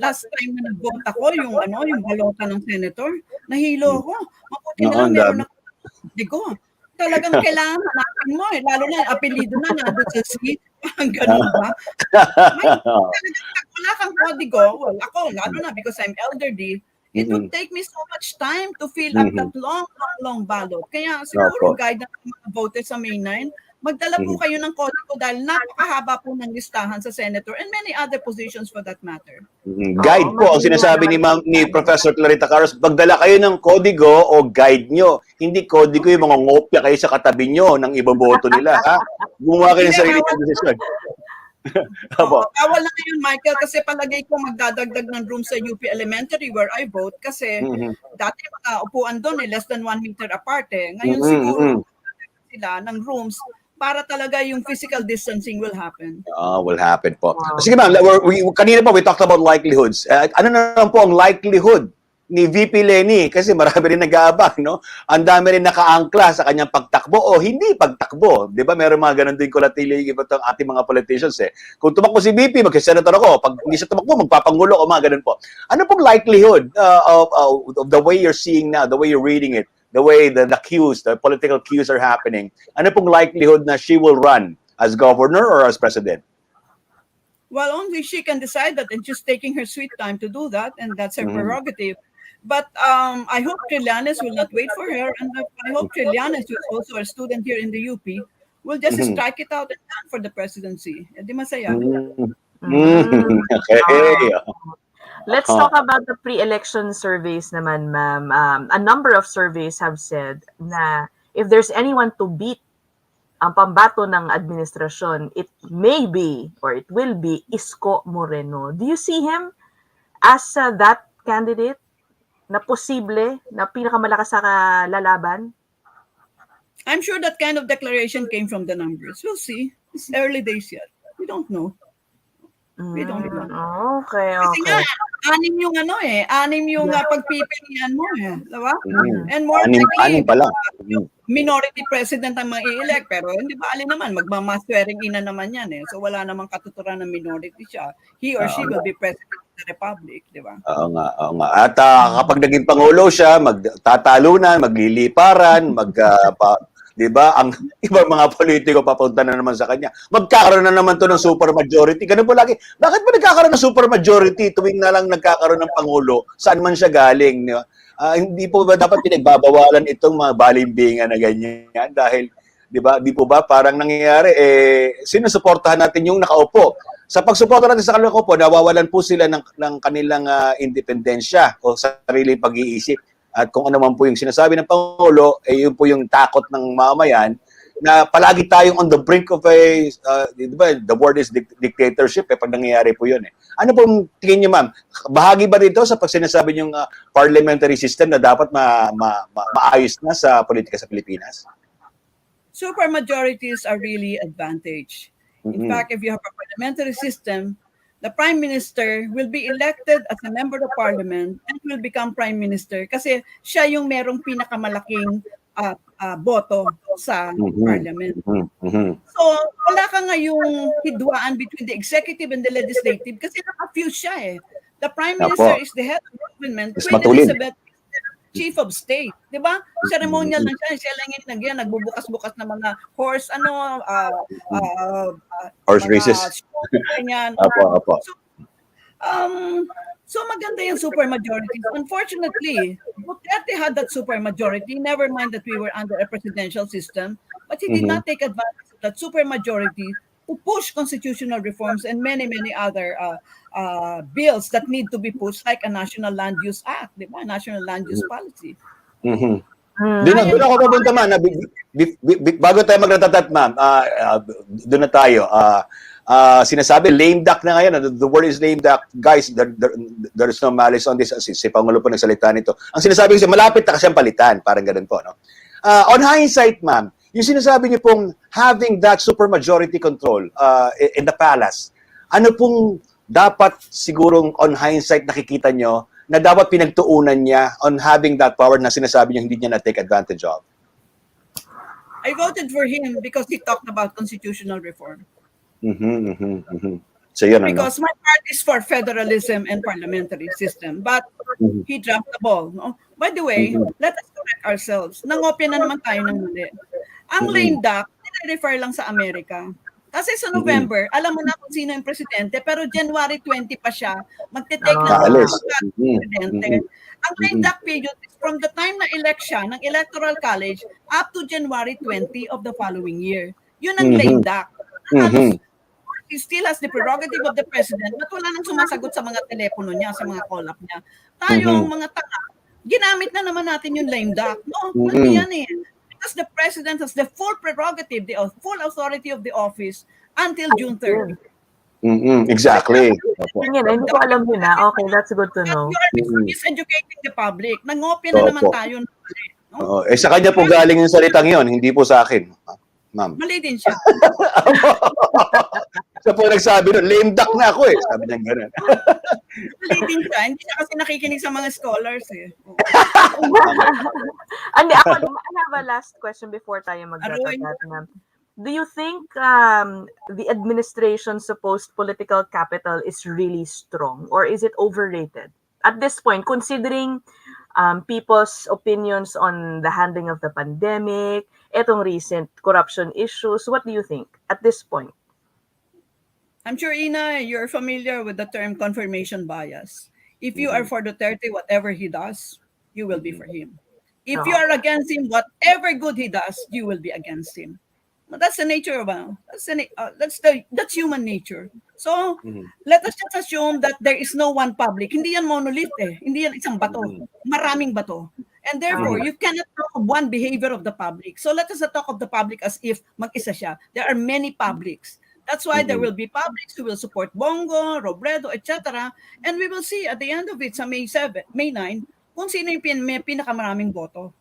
last time na nag-vote ako, yung balota ng senator, nahilo ko. Mabuti na lang meron ako. Digo, talagang kailangan hanapin mo eh. Lalo na, apelido na nandun sa seat. Ang ganun ba? Wala kang kodigo. Well, ako, lalo na because I'm elderly, it would take me so much time to fill up that long ballot. Kaya siguro guidance ng mga voters sa May 9, magdala po kayo ng kodigo dahil napakahaba po ng listahan sa senator and many other positions for that matter. Guide po ang sinasabi ni Professor Clarita Carlos, magdala kayo ng kodigo o guide nyo. Hindi kodigo yung mga ngopya kayo sa katabi nyo ng iboboto nila. Ha? Gumawa kayo ng sarili ng desisyon. Bawal na ngayon, Michael, kasi palagay ko magdadagdag ng room sa UP Elementary where I vote kasi dati mga upuan doon less than 1 meter apart eh. Ngayon siguro sila ng rooms para talaga yung physical distancing will happen. Will happen po. Sige ma'am, kanina po we talked about likelihoods. Ano na lang po ang likelihood ni VP Lenny kasi marami rin nag-aabang, no? Ang dami rin nakaangkla sa kanyang pagtakbo o hindi pagtakbo. Di ba? Meron mga ganun din kulatili iba itong ating mga politicians eh. Kung tumakbo si VP, mag-senator ako. Pag hindi siya tumakbo, magpapangulo o mga ganun po. Ano pong likelihood of the way you're seeing now, the way you're reading it, the way the cues, the political cues are happening, ano pong likelihood na she will run as governor or as president? Well, only she can decide that, and she's taking her sweet time to do that, and that's her prerogative. But I hope Trillanes will not wait for her, and I hope Trillanes, who is also a student here in the UP, will just strike it out and run for the presidency. Di masaya. Okay. Let's talk about the pre-election surveys naman, ma'am. A number of surveys have said na if there's anyone to beat ang pambato ng administrasyon, it may be or it will be Isko Moreno. Do you see him as that candidate na posible, na pinakamalakas sa lalaban? I'm sure that kind of declaration came from the numbers. We'll see. It's early days yet. We don't know. We don't know. Okay. Kasi nga, anim yung pagpipilian mo eh. Diba? And more likely, pa lang. Minority president ang mai-elect, pero hindi ba alin naman, magmamaswearing ina naman yan eh. So wala namang katuturan ng minority siya. He or she will be president of the republic, di ba? Oo nga. At kapag naging pangulo siya, magtatalunan, magliliparan, di ba? Ang ibang mga politiko papunta na naman sa kanya. Magkakaroon na naman to ng super majority. Ganun po lagi. Bakit ba nagkakaroon ng super majority tuwing na lang nagkakaroon ng pangulo? Saan man siya galing? Di ba? Hindi po ba dapat pinagbabawalan itong mga balimbingan na ganyan? Dahil, di ba, di po ba parang nangyayari, sinusuportahan natin yung nakaupo. Sa pagsuporta natin sa kanila po, nawawalan po sila ng kanilang independensya o sariling pag-iisip. At kung ano man po yung sinasabi ng Pangulo, yun po yung takot ng mamamayan na palagi tayong on the brink of di ba, the word is dictatorship pag nangyayari po yun eh. Ano pong tingin niyo, ma'am? Bahagi ba dito sa pag sinasabi yung parliamentary system na dapat maayos na sa politika sa Pilipinas? Super majorities are really advantage. In fact, if you have a parliamentary system, the prime minister will be elected as a member of parliament and will become prime minister kasi siya yung merong pinakamalaking boto sa parliament. So, wala ka ngayong hidwaan between the executive and the legislative kasi naka-fuse siya eh. The prime minister is the head of government. Queen Elizabeth is the chief of state. Di ba? Ceremonial lang siya. Siya lang yung nagbubukas-bukas ng mga horse races. So maganda yung super majority. Unfortunately, Duterte had that super majority. Never mind that we were under a presidential system, but he did not take advantage of that super majority to push constitutional reforms and many other bills that need to be pushed, like a National Land Use Act, di ba? National Land Use Policy. Doon ako papunta, ma'am. Bago tayo magratatat, ma'am, doon na tayo. Sinasabi, lame duck na ngayon. The word is lame duck. Guys, there is no malice on this. Si Pangulo po nagsalita nito. Ang sinasabi kasi, malapit na kasi ang palitan. Parang ganun po, no? On hindsight, ma'am, yung sinasabi niyo pong having that supermajority control in the palace, ano pong dapat sigurong on hindsight nakikita nyo na dapat pinagtuunan niya on having that power na sinasabi niyo hindi niya na-take advantage of? I voted for him because he talked about constitutional reform. So yun, because my party is for federalism and parliamentary system, but he dropped the ball. No? By the way, let us correct ourselves. Nangopya na naman tayo ng mali. Ang lame duck, nire-refer lang sa Amerika. Kasi sa November, alam mo na kung sino yung presidente, pero January 20 pa siya, magte-take na ng presidente. Ang lame duck period is from the time na elect siya ng Electoral College up to January 20 of the following year. Yun ang lame duck. He still has the prerogative of the president, but wala nang sumasagot sa mga telepono niya, sa mga call-up niya. Tayong mga tanga, ginamit na naman natin yung lame duck. No, hindi yan eh. Because the president has the full prerogative, the full authority of the office until June 3rd. Exactly. Hindi ko alam yun na. Okay, that's good to know. You are miseducating the public. Nangopya na naman tayo. No? Sa kanya po galing yung salitang yun, hindi po sa akin. Ma'am. Mali din siya. Siya po nagsabi nun, lame duck na ako eh. Sabi niya gano'n. Leading siya. Hindi siya kasi nakikinig sa mga scholars eh. Hindi, I have a last question before tayo mag-dagat na. Do you think the administration's supposed political capital is really strong, or is it overrated? At this point, considering people's opinions on the handling of the pandemic, etong recent corruption issues, what do you think at this point? I'm sure, Ina, you're familiar with the term confirmation bias. If you are for Duterte, whatever he does, you will be for him. If you are against him, whatever good he does, you will be against him. That's the nature of that's human nature. So let us just assume that there is no one public. Hindi yan monolith eh. Hindi yan isang bato. Maraming bato. And therefore, you cannot talk of one behavior of the public. So let us not talk of the public as if mag-isa siya. There are many publics. That's why there will be publics who will support Bongo, Robredo, etc. And we will see at the end of it sa May 9 kung sino yung may pinakamaraming boto.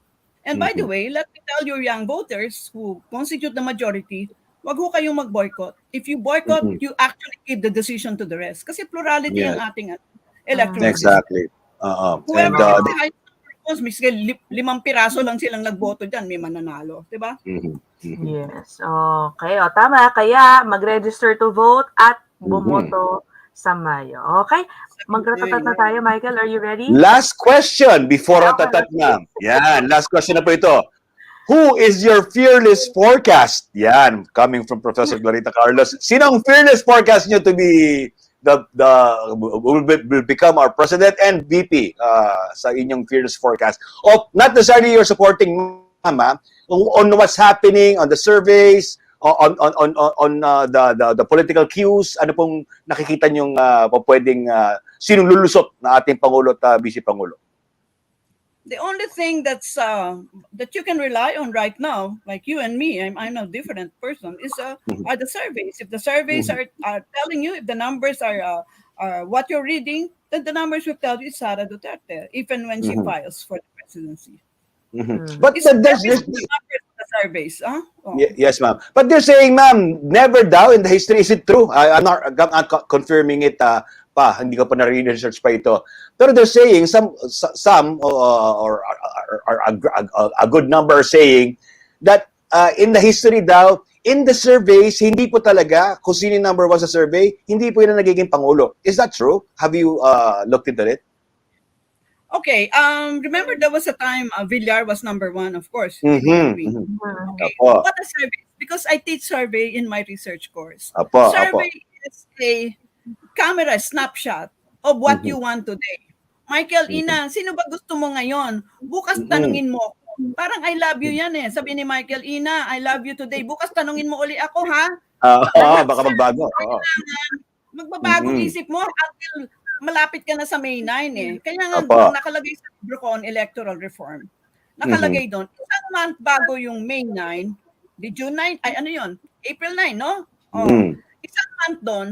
And by the way, let me tell your young voters who constitute the majority, wag ho kayong mag-boycott. If you boycott, you actually give the decision to the rest. Kasi plurality ang ating electoral Exactly. Whoever miski 5 piraso lang silang nagboto dyan, may mananalo. Diba? Yes. Okay. O, tama. Kaya mag-register to vote at bumoto sa Mayo. Okay? Mag-ratatat na tayo, Michael. Are you ready? Last question before ratatat na. Yan, last question na po ito. Who is your fearless forecast? Yan, coming from Professor Clarita Carlos. Sino ang fearless forecast nyo to be will become our president and VP sa inyong fearless forecast? Of not necessarily you're supporting mama on what's happening on the surveys, on the political cues, ano pong nakikita niyong pwedeng sinong lulusot na ating Pangulo at Vice Pangulo? The only thing that you can rely on right now, like you and me, I'm a different person, is are the surveys. If the surveys are telling you, if the numbers are what you're reading, then the numbers will tell you Sara Duterte, even when she files for the presidency. But there's the surveys, huh? Yes, ma'am. But they're saying, ma'am, never doubt in the history. Is it true? I'm not confirming it pa. Hindi ko pa na-research pa ito. Pero they're saying some or a good number are saying that in the history daw, in the surveys, hindi po talaga kung sino number one sa survey, hindi po yun ang nagiging Pangulo. Is that true? Have you looked into it? Okay, remember there was a time Villar was number one, of course. Okay. What a survey? Because I teach survey in my research course. Survey is a camera snapshot of what you want today. Michael, Ina, sino ba gusto mo ngayon? Bukas tanungin mo. Parang I love you yan eh. Sabi ni Michael, Ina, I love you today. Bukas tanungin mo uli ako, ha? Baka magbago. Magbabago isip mo until malapit ka na sa May 9 eh. Kaya nga nakalagay sa libro ko on electoral reform. Nakalagay doon, isang month bago yung May 9, di June 9, ay ano yun? April 9, no? Isang month doon,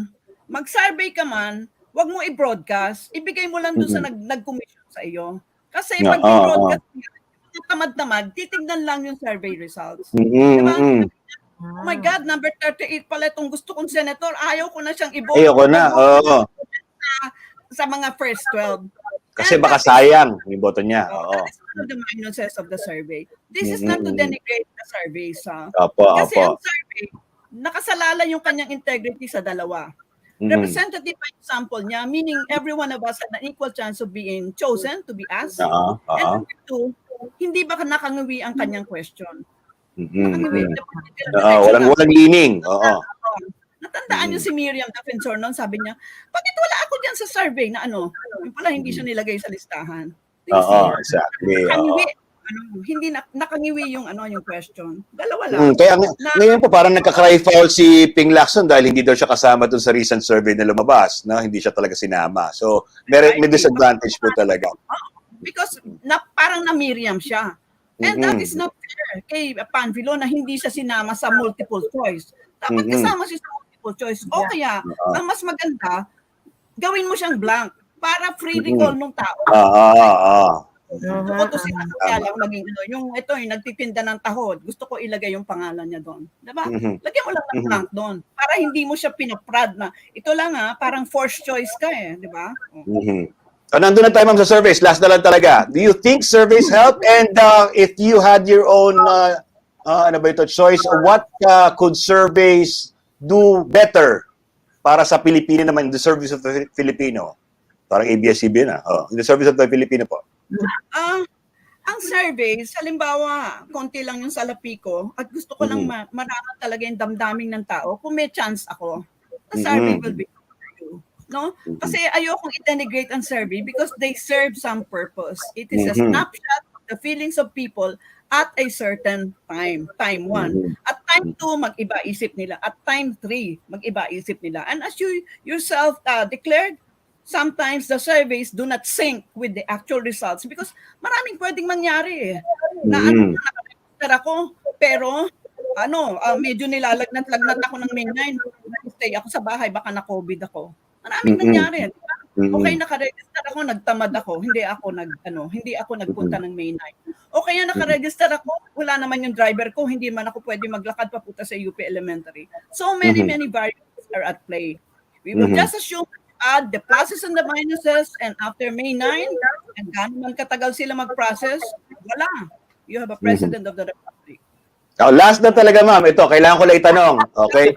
mag-survey ka man, wag mo i-broadcast, ibigay mo lang doon sa nag-commission sa iyo. Kasi pag i-broadcast, tamad-tamad, titignan lang yung survey results. Diba? Oh my God, number 38 pala itong gusto kong senator, ayaw ko na siyang i-vote. Ayaw ko na, sa mga first 12. Kasi baka sayang yung boto niya. That is one of the minuses of the survey. This is not to denigrate the surveys. Kasi ang survey, nakasalala yung kanyang integrity sa dalawa. Representative by example niya, meaning every one of us had an equal chance of being chosen to be asked. And number two, hindi ba nakangawi ang kanyang question? Nakangawi. Walang leaning. Natandaan niyo si Miriam Defensor noon, sabi niya, bakit wala ako diyan sa survey na ano? Yung pala hindi siya nilagay sa listahan. Exactly. Hindi nakangiwi yung yung question. Dalawa lang. Kaya ngayon po parang nagka-cry foul si Ping Lacson dahil hindi daw siya kasama dun sa recent survey na lumabas, no? Hindi siya talaga sinama. So, may disadvantage po talaga. Because parang na Miriam siya. And that is not fair kay Panfilo na hindi siya sinama sa multiple choice. Dapat kasama siya sa multiple choice. O kaya, ang mas maganda, gawin mo siyang blank para free recall ng tao. Gusto ko to sila kaya lang maging ano, yung ito yung nagtitinda ng tahod. Gusto ko ilagay yung pangalan niya doon. 'Di ba? Lagyan mo lang ng blank doon para hindi mo siya pinaprad na ito lang parang forced choice ka 'di ba? Nandun na tayo ma'am sa surveys. Last na lang talaga. Do you think surveys help? And if you had your own choice, what could surveys do better para sa Pilipino naman, the service of the Filipino? Parang ABS-CBN in the service of the Filipino po. Ang surveys, halimbawa, konti lang yung salapi ko at gusto ko lang marami talaga yung damdaming ng tao. Kung may chance ako, the survey will be you. No? Kasi ayokong i-denigrate ang survey because they serve some purpose. It is a snapshot of the feelings of people at a certain time. Time 1. At time 2, mag-iba isip nila. At time 3, mag-iba isip nila. And as you yourself declared, sometimes the surveys do not sync with the actual results because maraming pwedeng mangyari na nakaregister ako, pero medyo nilalagnat-lagnat ako ng May 9. Stay ako sa bahay, baka na-COVID ako. Maraming nangyari. Okay, nakaregister ako, nagtamad ako, hindi ako nagpunta ng May 9. O kaya nakaregister ako, wala naman yung driver ko, hindi man ako pwede maglakad papunta sa UP Elementary. So many variables are at play. We will just assume add the pluses and the minuses, and after May 9, and gano'n man katagal sila mag-process, wala. You have a president of the republic. Last na talaga, ma'am. Ito, kailangan ko lang itanong. Okay?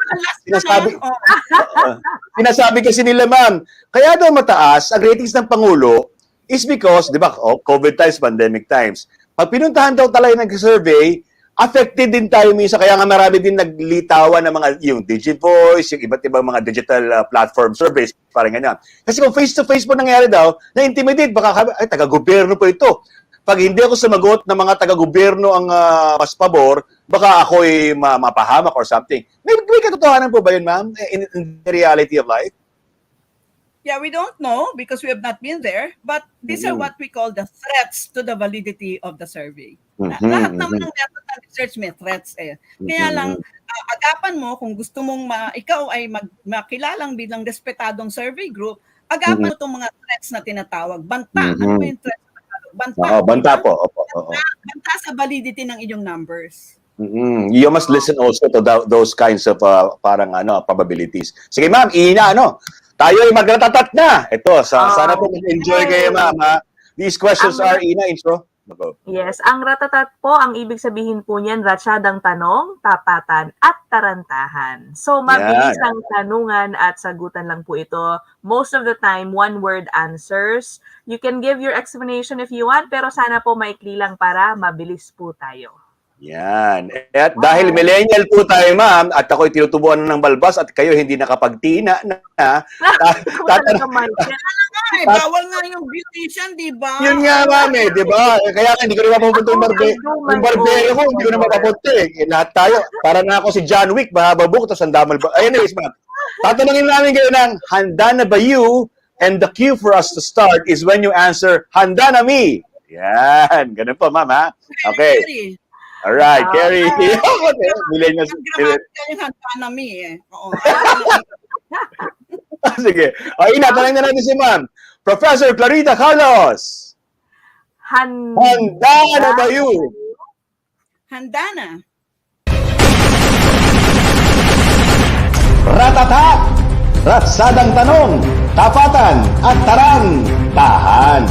Sinasabi kasi nila, ma'am, kaya daw mataas ang ratings ng Pangulo is because, di ba, COVID times, pandemic times. Pag pinuntahan daw talaga nag-survey, affected din tayo minsan, kaya nga marami din naglitawan ng mga, yung Digivoice, yung iba't ibang mga digital platform surveys, parang ganyan. Kasi kung face-to-face po nangyari daw, na-intimidate, baka, taga-gobyerno po ito. Pag hindi ako sumagot ng mga taga-gobyerno ang mas pabor, baka ako'y mapahamak or something. May katotohanan po ba yun, ma'am, in the reality of life? Yeah, we don't know because we have not been there, but these are what we call the threats to the validity of the survey. Lahat naman ng method ng research may threats Kaya lang, agapan mo kung gusto mong ikaw ay makilalang bilang respetadong survey group, agapan mo itong mga threats na tinatawag. Banta. Ano ba yung threats? Banta. Banta po. Banta sa validity ng inyong numbers. You must listen also to those kinds of parang probabilities. Sige, ma'am, Ina, tayo ay magratatat na. Ito, sana po mag-enjoy kayo, ma'am. These questions are, Ina, intro. Yes, ang ratatat po, ang ibig sabihin po niyan, ratsyadang tanong, tapatan, at tarantahan. So, mabilis ang tanungan at sagutan lang po ito. Most of the time, one-word answers. You can give your explanation if you want, pero sana po maikli lang para mabilis po tayo. Yan. At dahil millennial po tayo, ma'am, at ako'y tinutubuan ng balbas at kayo hindi nakapagtina na, bawal nga yung beautician, di ba? Yun nga, ma'am, di ba? Kaya hindi ko na mapapunta yung barbero ko, hindi ko na mapapunta Lahat tayo, para na ako si John Wick, mahababuk, tapos ang damal ba? Anyways, ma'am, tatanungin namin kayo ng, handa na ba you? And the cue for us to start is when you answer, handa na me. Yan, ganun po, ma'am, ha? Okay. Alright, Kerry. Millennials. Yung handa na me Oo. Sige. Ina, tanong na natin si ma'am. Professor Clarita Carlos. Handa na ba you? Handa na. Ratatak! Ratsadang tanong, tapatan at tahan.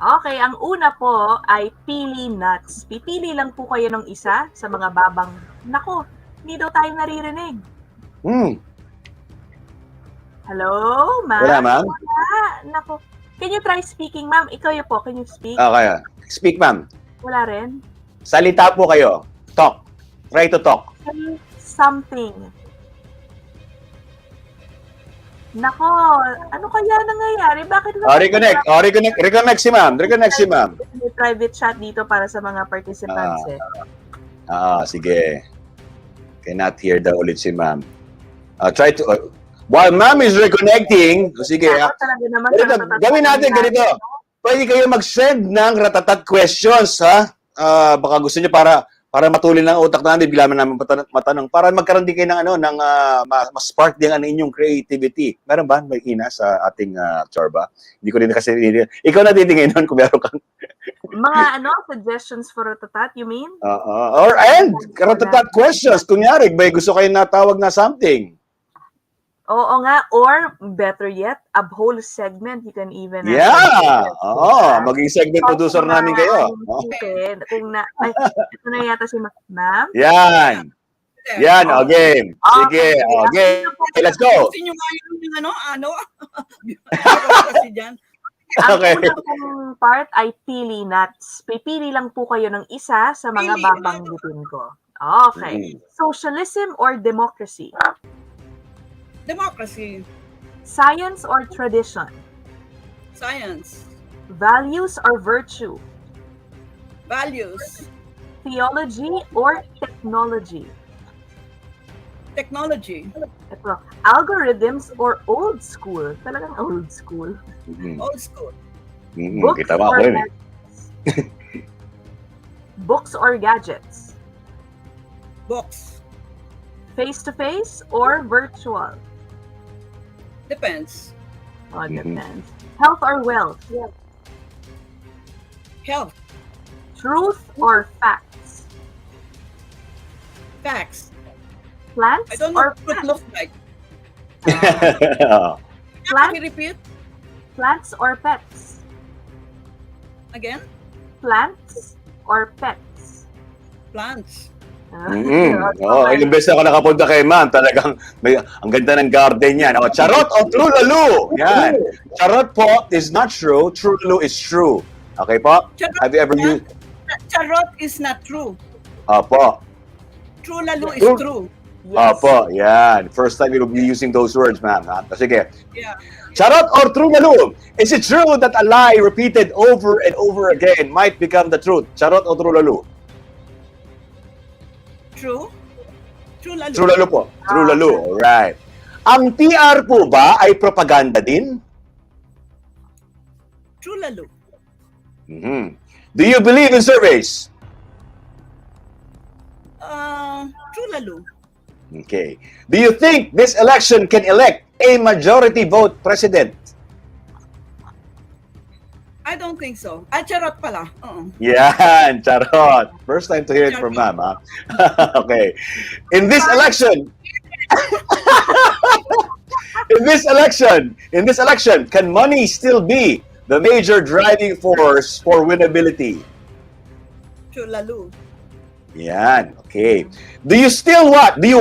Okay, ang una po ay pili nuts. Pipili lang po kayo ng isa sa mga babang, nako, hindi daw tayo naririnig. Hello, ma'am? Wala, ma'am? Wala. Nako. Can you try speaking, ma'am? Ikaw po, can you speak? Okay. Speak, ma'am. Wala rin? Salita po kayo. Talk. Try to talk. Say something. Nako, ano kaya nangyayari? Bakit Reconnect si ma'am. May private chat dito para sa mga participants sige. Cannot hear daw ulit si ma'am. Try to... while ma'am is reconnecting, sige. Gawin natin ganito. Pwede kayo mag-send ng ratatat questions, ha? Baka gusto niyo para para matulin ng utak namin, bigla namin matanong, para magkaroon din kayo ng, mas-spark din ang inyong creativity. Meron ba, may Ina, sa ating chorba? Hindi ko rin kasi, ikaw na titingin nun kung meron kang... Mga suggestions for Ratatat, you mean? And Ratatat questions. Kunyari, may gusto kayo natawag na something. Oo nga, or better yet, a whole segment you can even... Maging segment producer namin kayo. Kung ito na yata si ma'am. Yan, game. Sige, okay. Let's go. Sino nga yung kasi dyan. Ang unang part ay pili nuts. Pipili lang po kayo ng isa sa mga babanggitin ko. Okay. Socialism or democracy? Democracy. Science or tradition? Science. Values or virtue? Values. Theology or technology? Technology. Ito, algorithms or old school? Talagang old school. Old school. Books Kita ba or ako yun eh. Books or gadgets? Books. Face-to-face or virtual? Depends. Depends. Health or wealth? Health. Truth or facts? Facts. Plants I don't know or what it pets? looks like. Can you repeat? Plants or pets? Again? Plants or pets? Plants. Ilang beses ako nakapunta kay ma'am. Talagang ang ganda ng garden niya. Charot o true lalo? Yan. Charot po is not true. True lalo is true. Okay po? Have you ever used... Charot is not true. Opo. True lalo is true. Yes. Opo, yan. First time you'll be using those words, ma'am. Sige. Yeah. Charot or true lalo? Is it true that a lie repeated over and over again might become the truth? Charot o true lalo? True. True lalo. True lalo po. True lalo. Alright. Ang PR po ba ay propaganda din? True lalo. Do you believe in surveys? True lalo. Okay. Do you think this election can elect a majority vote president? I don't think so. Charot pala. Yan, charot. First time to hear it from ma'am, ha? Okay. In this election, in this election, can money still be the major driving force for winnability? True lalo. Yan, okay. Do you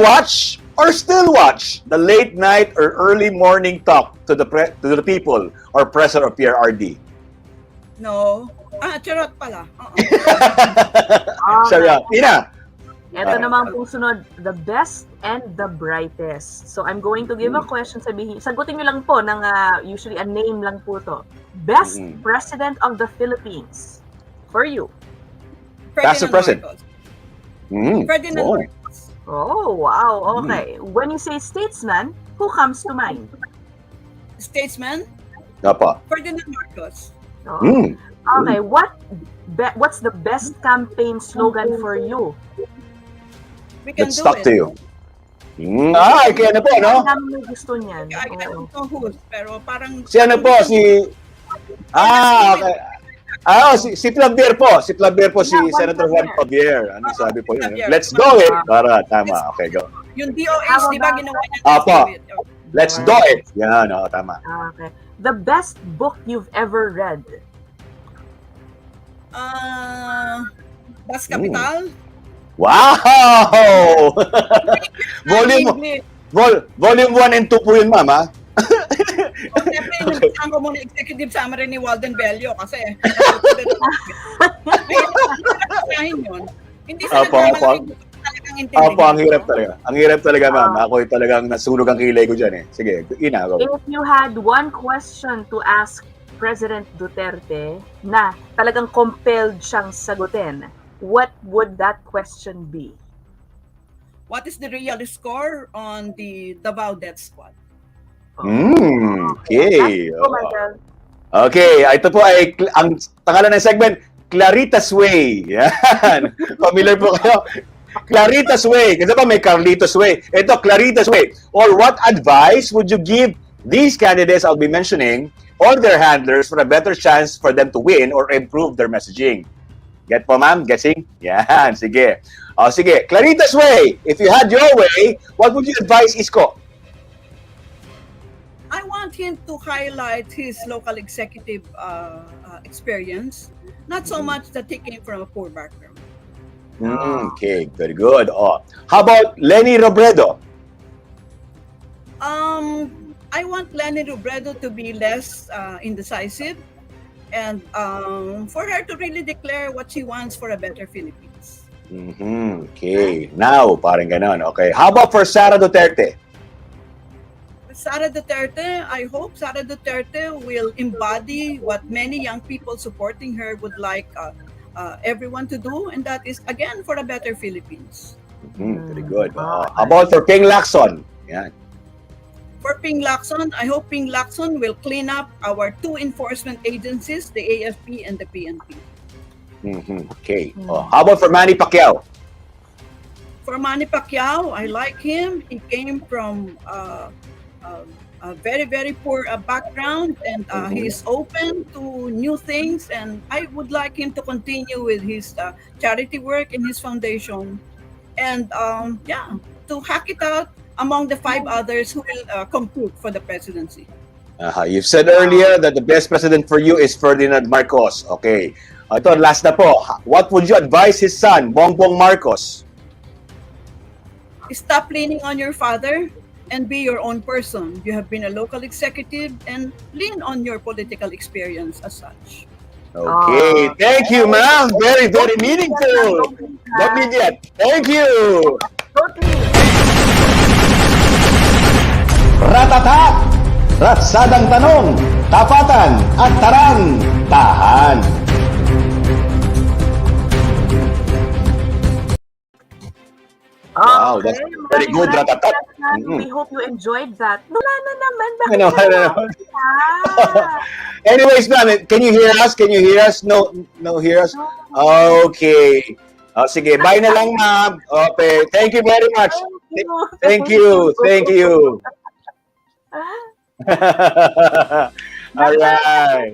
watch or still watch the late night or early morning talk to the people or press or PRRD? No. Charot pala. Sarap. Ina. Ito naman pong sunod, the best and the brightest. So I'm going to give a question, sagutin nyo lang po ng usually a name lang po to. Best President of the Philippines for you. That's the president. Ferdinand Marcos. Oh, wow. Okay. When you say statesman, who comes to mind? Statesman? Apa. Ferdinand Marcos. Okay, what's the best campaign slogan for you? We can Let's do talk it. to you. Kaya na po, no? May gusto niyan. I don't know who, pero parang... Si ano po, si... okay. Si Flavier po. Si Flavier po, si Senator Juan Flavier. Ano sabi po yun? Let's go it. Para, tama. Okay, go. Yung DOH, di ba ginawa niya? Apo. Let's do it. Yan, tama. Okay. The best book you've ever read? Das Capital? Wow! Volume 1 and 2 po yun, ma'am, ha? Siyempre, ko muna executive summary ni Walden Bello kasi hindi sa talagang intindihin. Opo, ang hirap talaga. Ang hirap talaga, ma'am. Ako talagang nasunog ang kilay ko dyan, eh. Sige, Ina. Go. If you had one question to ask President Duterte na talagang compelled siyang sagutin, what would that question be? What is the real score on the Davao Death Squad? Okay. Okay, ito po ay ang pangalan ng segment, Clarita's Way. Yan. Familiar po kayo? Clarita's Way. Kasi pa may Carlitos Way. Ito, Clarita's Way. Or what advice would you give these candidates I'll be mentioning or their handlers for a better chance for them to win or improve their messaging? Get po, ma'am? Guessing? Yan. Sige. O, sige. Clarita's Way. If you had your way, what would you advise, Isko? I want him to highlight his local executive experience, not so much that he came from a poor background. Okay, very good. Oh, how about Leni Robredo? I want Leni Robredo to be less indecisive and for her to really declare what she wants for a better Philippines. Okay, now parang ganon. Okay, how about for Sara Duterte? Sara Duterte, I hope Sara Duterte will embody what many young people supporting her would like everyone to do, and that is, again, for a better Philippines. Very good. How about for Ping Lacson? Yeah. For Ping Lacson, I hope Ping Lacson will clean up our two enforcement agencies, the AFP and the PNP. Okay. How about for Manny Pacquiao? For Manny Pacquiao, I like him. He came from a very, very poor background, and he's open to new things, and I would like him to continue with his charity work in his foundation, and to hack it out among the 5 others who will compete for the presidency. You've said earlier that the best president for you is Ferdinand Marcos. Okay. Ito, last na po. What would you advise his son, Bongbong Marcos? Stop leaning on your father and be your own person. You have been a local executive, and lean on your political experience as such. Okay, thank you, ma'am. Very, very meaningful. Thank you. Ratatak! Ratsadang tanong, tapatan at tarang, tahan. Wow, that's very good, Ratatat. We hope you enjoyed that. Wala na naman. Anyways, ma'am, can you hear us? Can you hear us? No, hear us? Okay. Sige, bye na lang, ma'am. Okay, thank you very much. Thank you. Alright.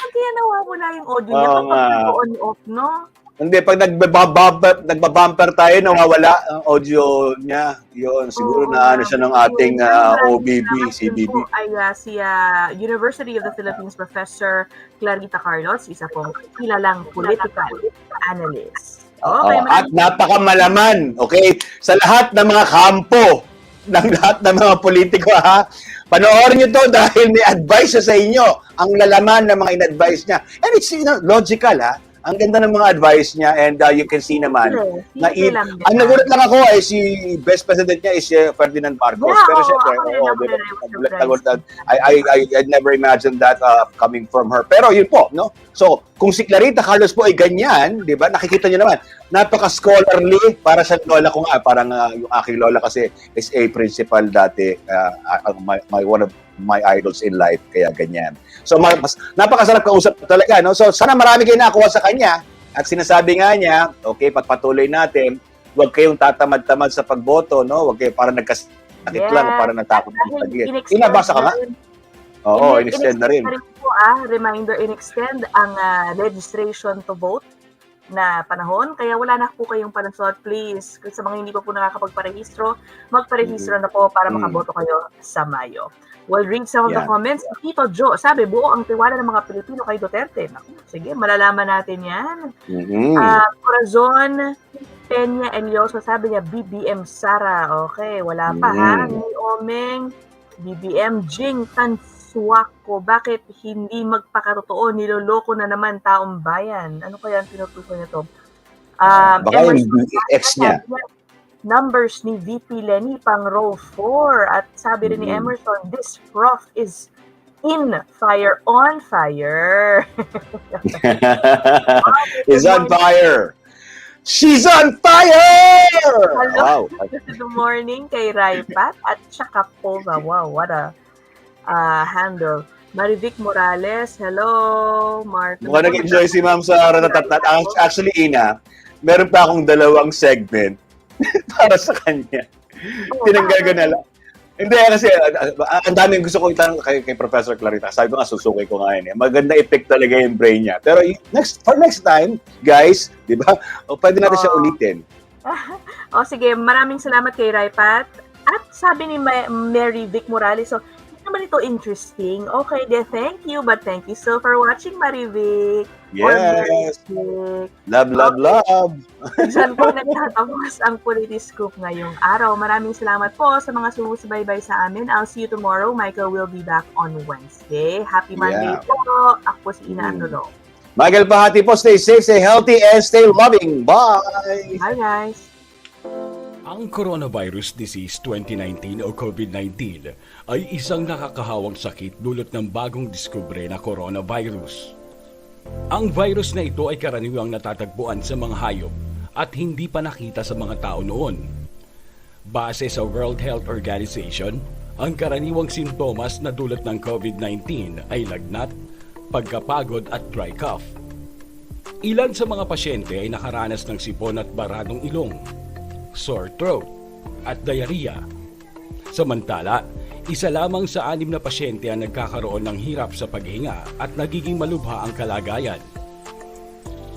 Kaya nawawala yung audio niya kapag on-off, no? Hindi, pag nagbabumper tayo, nawawala ang audio niya. Yun, siguro na ano siya ng ating OBB, CBB. Ay si University of the Philippines Professor Clarita Carlos, isa pong kilalang political analyst. At napakamalaman, okay? Sa lahat ng mga kampo, ng lahat ng mga politiko, ha? Panoorin nyo to dahil may advice siya sa inyo. Ang lalaman ng mga in-advise niya. And it's logical, ha? Ang ganda ng mga advice niya, and you can see naman na ang nagulat lang ako ay si best president niya is Ferdinand Marcos. Pero syempre, I never imagined that coming from her. Pero yun po, no? So, kung si Clarita Carlos po ay ganyan, di ba? Nakikita niyo naman, napaka-scholarly para sa lola ko nga. Parang yung aking lola kasi is a principal dati, one of my idols in life, kaya ganyan. So, napakasarap kausap talaga, no? So, sana marami kayo nakuha sa kanya. At sinasabi nga niya, okay, patuloy natin, huwag kayong tatamad-tamad sa pagboto, no? Huwag kayo para nagkasakit lang, para natakot ng tagit. Inabasa ka nga? Oo, in-extend na rin. Reminder, in-extend ang registration to vote na panahon. Kaya wala na po kayong panasot, please. Sa mga hindi pa po nakakapagparehistro, magparehistro na po para makaboto kayo sa Mayo. We'll read some of the comments. Tito Joe, sabi, buo ang tiwala ng mga Pilipino kay Duterte. Sige, malalaman natin yan. Corazon Peña Elioso, sabi niya, BBM Sara. Okay, wala pa ha. Ni Omeng, BBM Jing Tansuako. Bakit hindi magpakatotoo? Niloloko na naman taong bayan. Ano kaya ang tinutukoy nito? Baka yung ex niya. Numbers ni VP Lenny pang row 4. At sabi rin ni Emerson, this Prof is in fire, on fire. Is on fire. She's on fire! Hello. Wow. Good morning kay Raipat at Chakapova. Wow, what a handle. Marivic Morales, hello. Mark. Mukhang nag-enjoy si Ma'am sa Ratatatat. Actually, Ina, meron pa akong 2 segment para sa kanya. Tinanggal ko na lang. Hindi, kasi ang daming gusto ko itanong kay Professor Clarita. Sabi ko nga, susukoy ko nga yun. Maganda effect talaga yung brain niya. Pero for next time, guys, di ba, pwede natin siya ulitin. Sige, maraming salamat kay Raipat. At sabi ni Mary Vic Morales, so, hindi naman ito interesting. Okay, thank you. But thank you so for watching, Marivic. Yes. Love, love, love. Diyan po nagtatapos ang Politiskoop ngayong araw. Maraming salamat po sa mga sumusubaybay sa amin. I'll see you tomorrow. Michael will be back on Wednesday. Happy Monday po. Ako po si Ina Andolong. Michael Fajatin po. Stay safe, stay healthy, and stay loving. Bye! Bye, guys. Ang Coronavirus Disease 2019 o COVID-19 ay isang nakakahawang sakit dulot ng bagong diskubre na coronavirus. Ang virus na ito ay karaniwang natatagpuan sa mga hayop at hindi pa nakita sa mga tao noon. Base sa World Health Organization, ang karaniwang sintomas na dulot ng COVID-19 ay lagnat, pagkapagod at dry cough. Ilan sa mga pasyente ay nakaranas ng sipon at baradong ilong, sore throat, at diarrhea. Samantala, isa lamang sa 6 na pasyente ang nagkakaroon ng hirap sa paghinga at nagiging malubha ang kalagayan.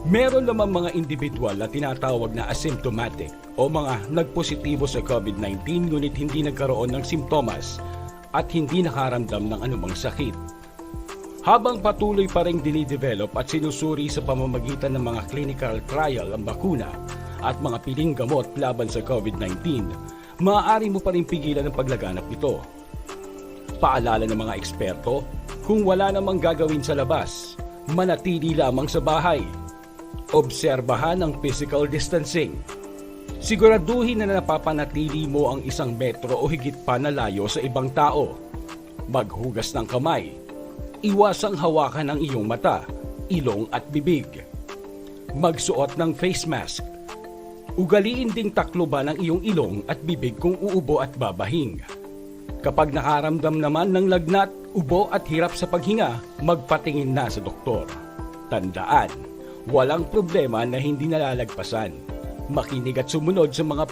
Meron naman mga individual na tinatawag na asymptomatic o mga nagpositibo sa COVID-19 ngunit hindi nagkaroon ng simptomas at hindi nakaramdam ng anumang sakit. Habang patuloy pa rin dinidevelop at sinusuri sa pamamagitan ng mga clinical trial ang bakuna at mga piling gamot laban sa COVID-19, maaari mo pa rin pigilan ang paglaganap nito. Paalala ng mga eksperto, kung wala namang gagawin sa labas, manatili lamang sa bahay. Obserbahan ang physical distancing. Siguraduhin na napapanatili mo ang 1 metro o higit pa na layo sa ibang tao. Maghugas ng kamay. Iwasang hawakan ang iyong mata, ilong at bibig. Magsuot ng face mask. Ugaliin ding takloban ang iyong ilong at bibig kung uubo at babahing. Kapag nakaramdam naman ng lagnat, ubo at hirap sa paghinga, magpatingin na sa doktor. Tandaan, walang problema na hindi nalalagpasan. Makinig at sumunod sa mga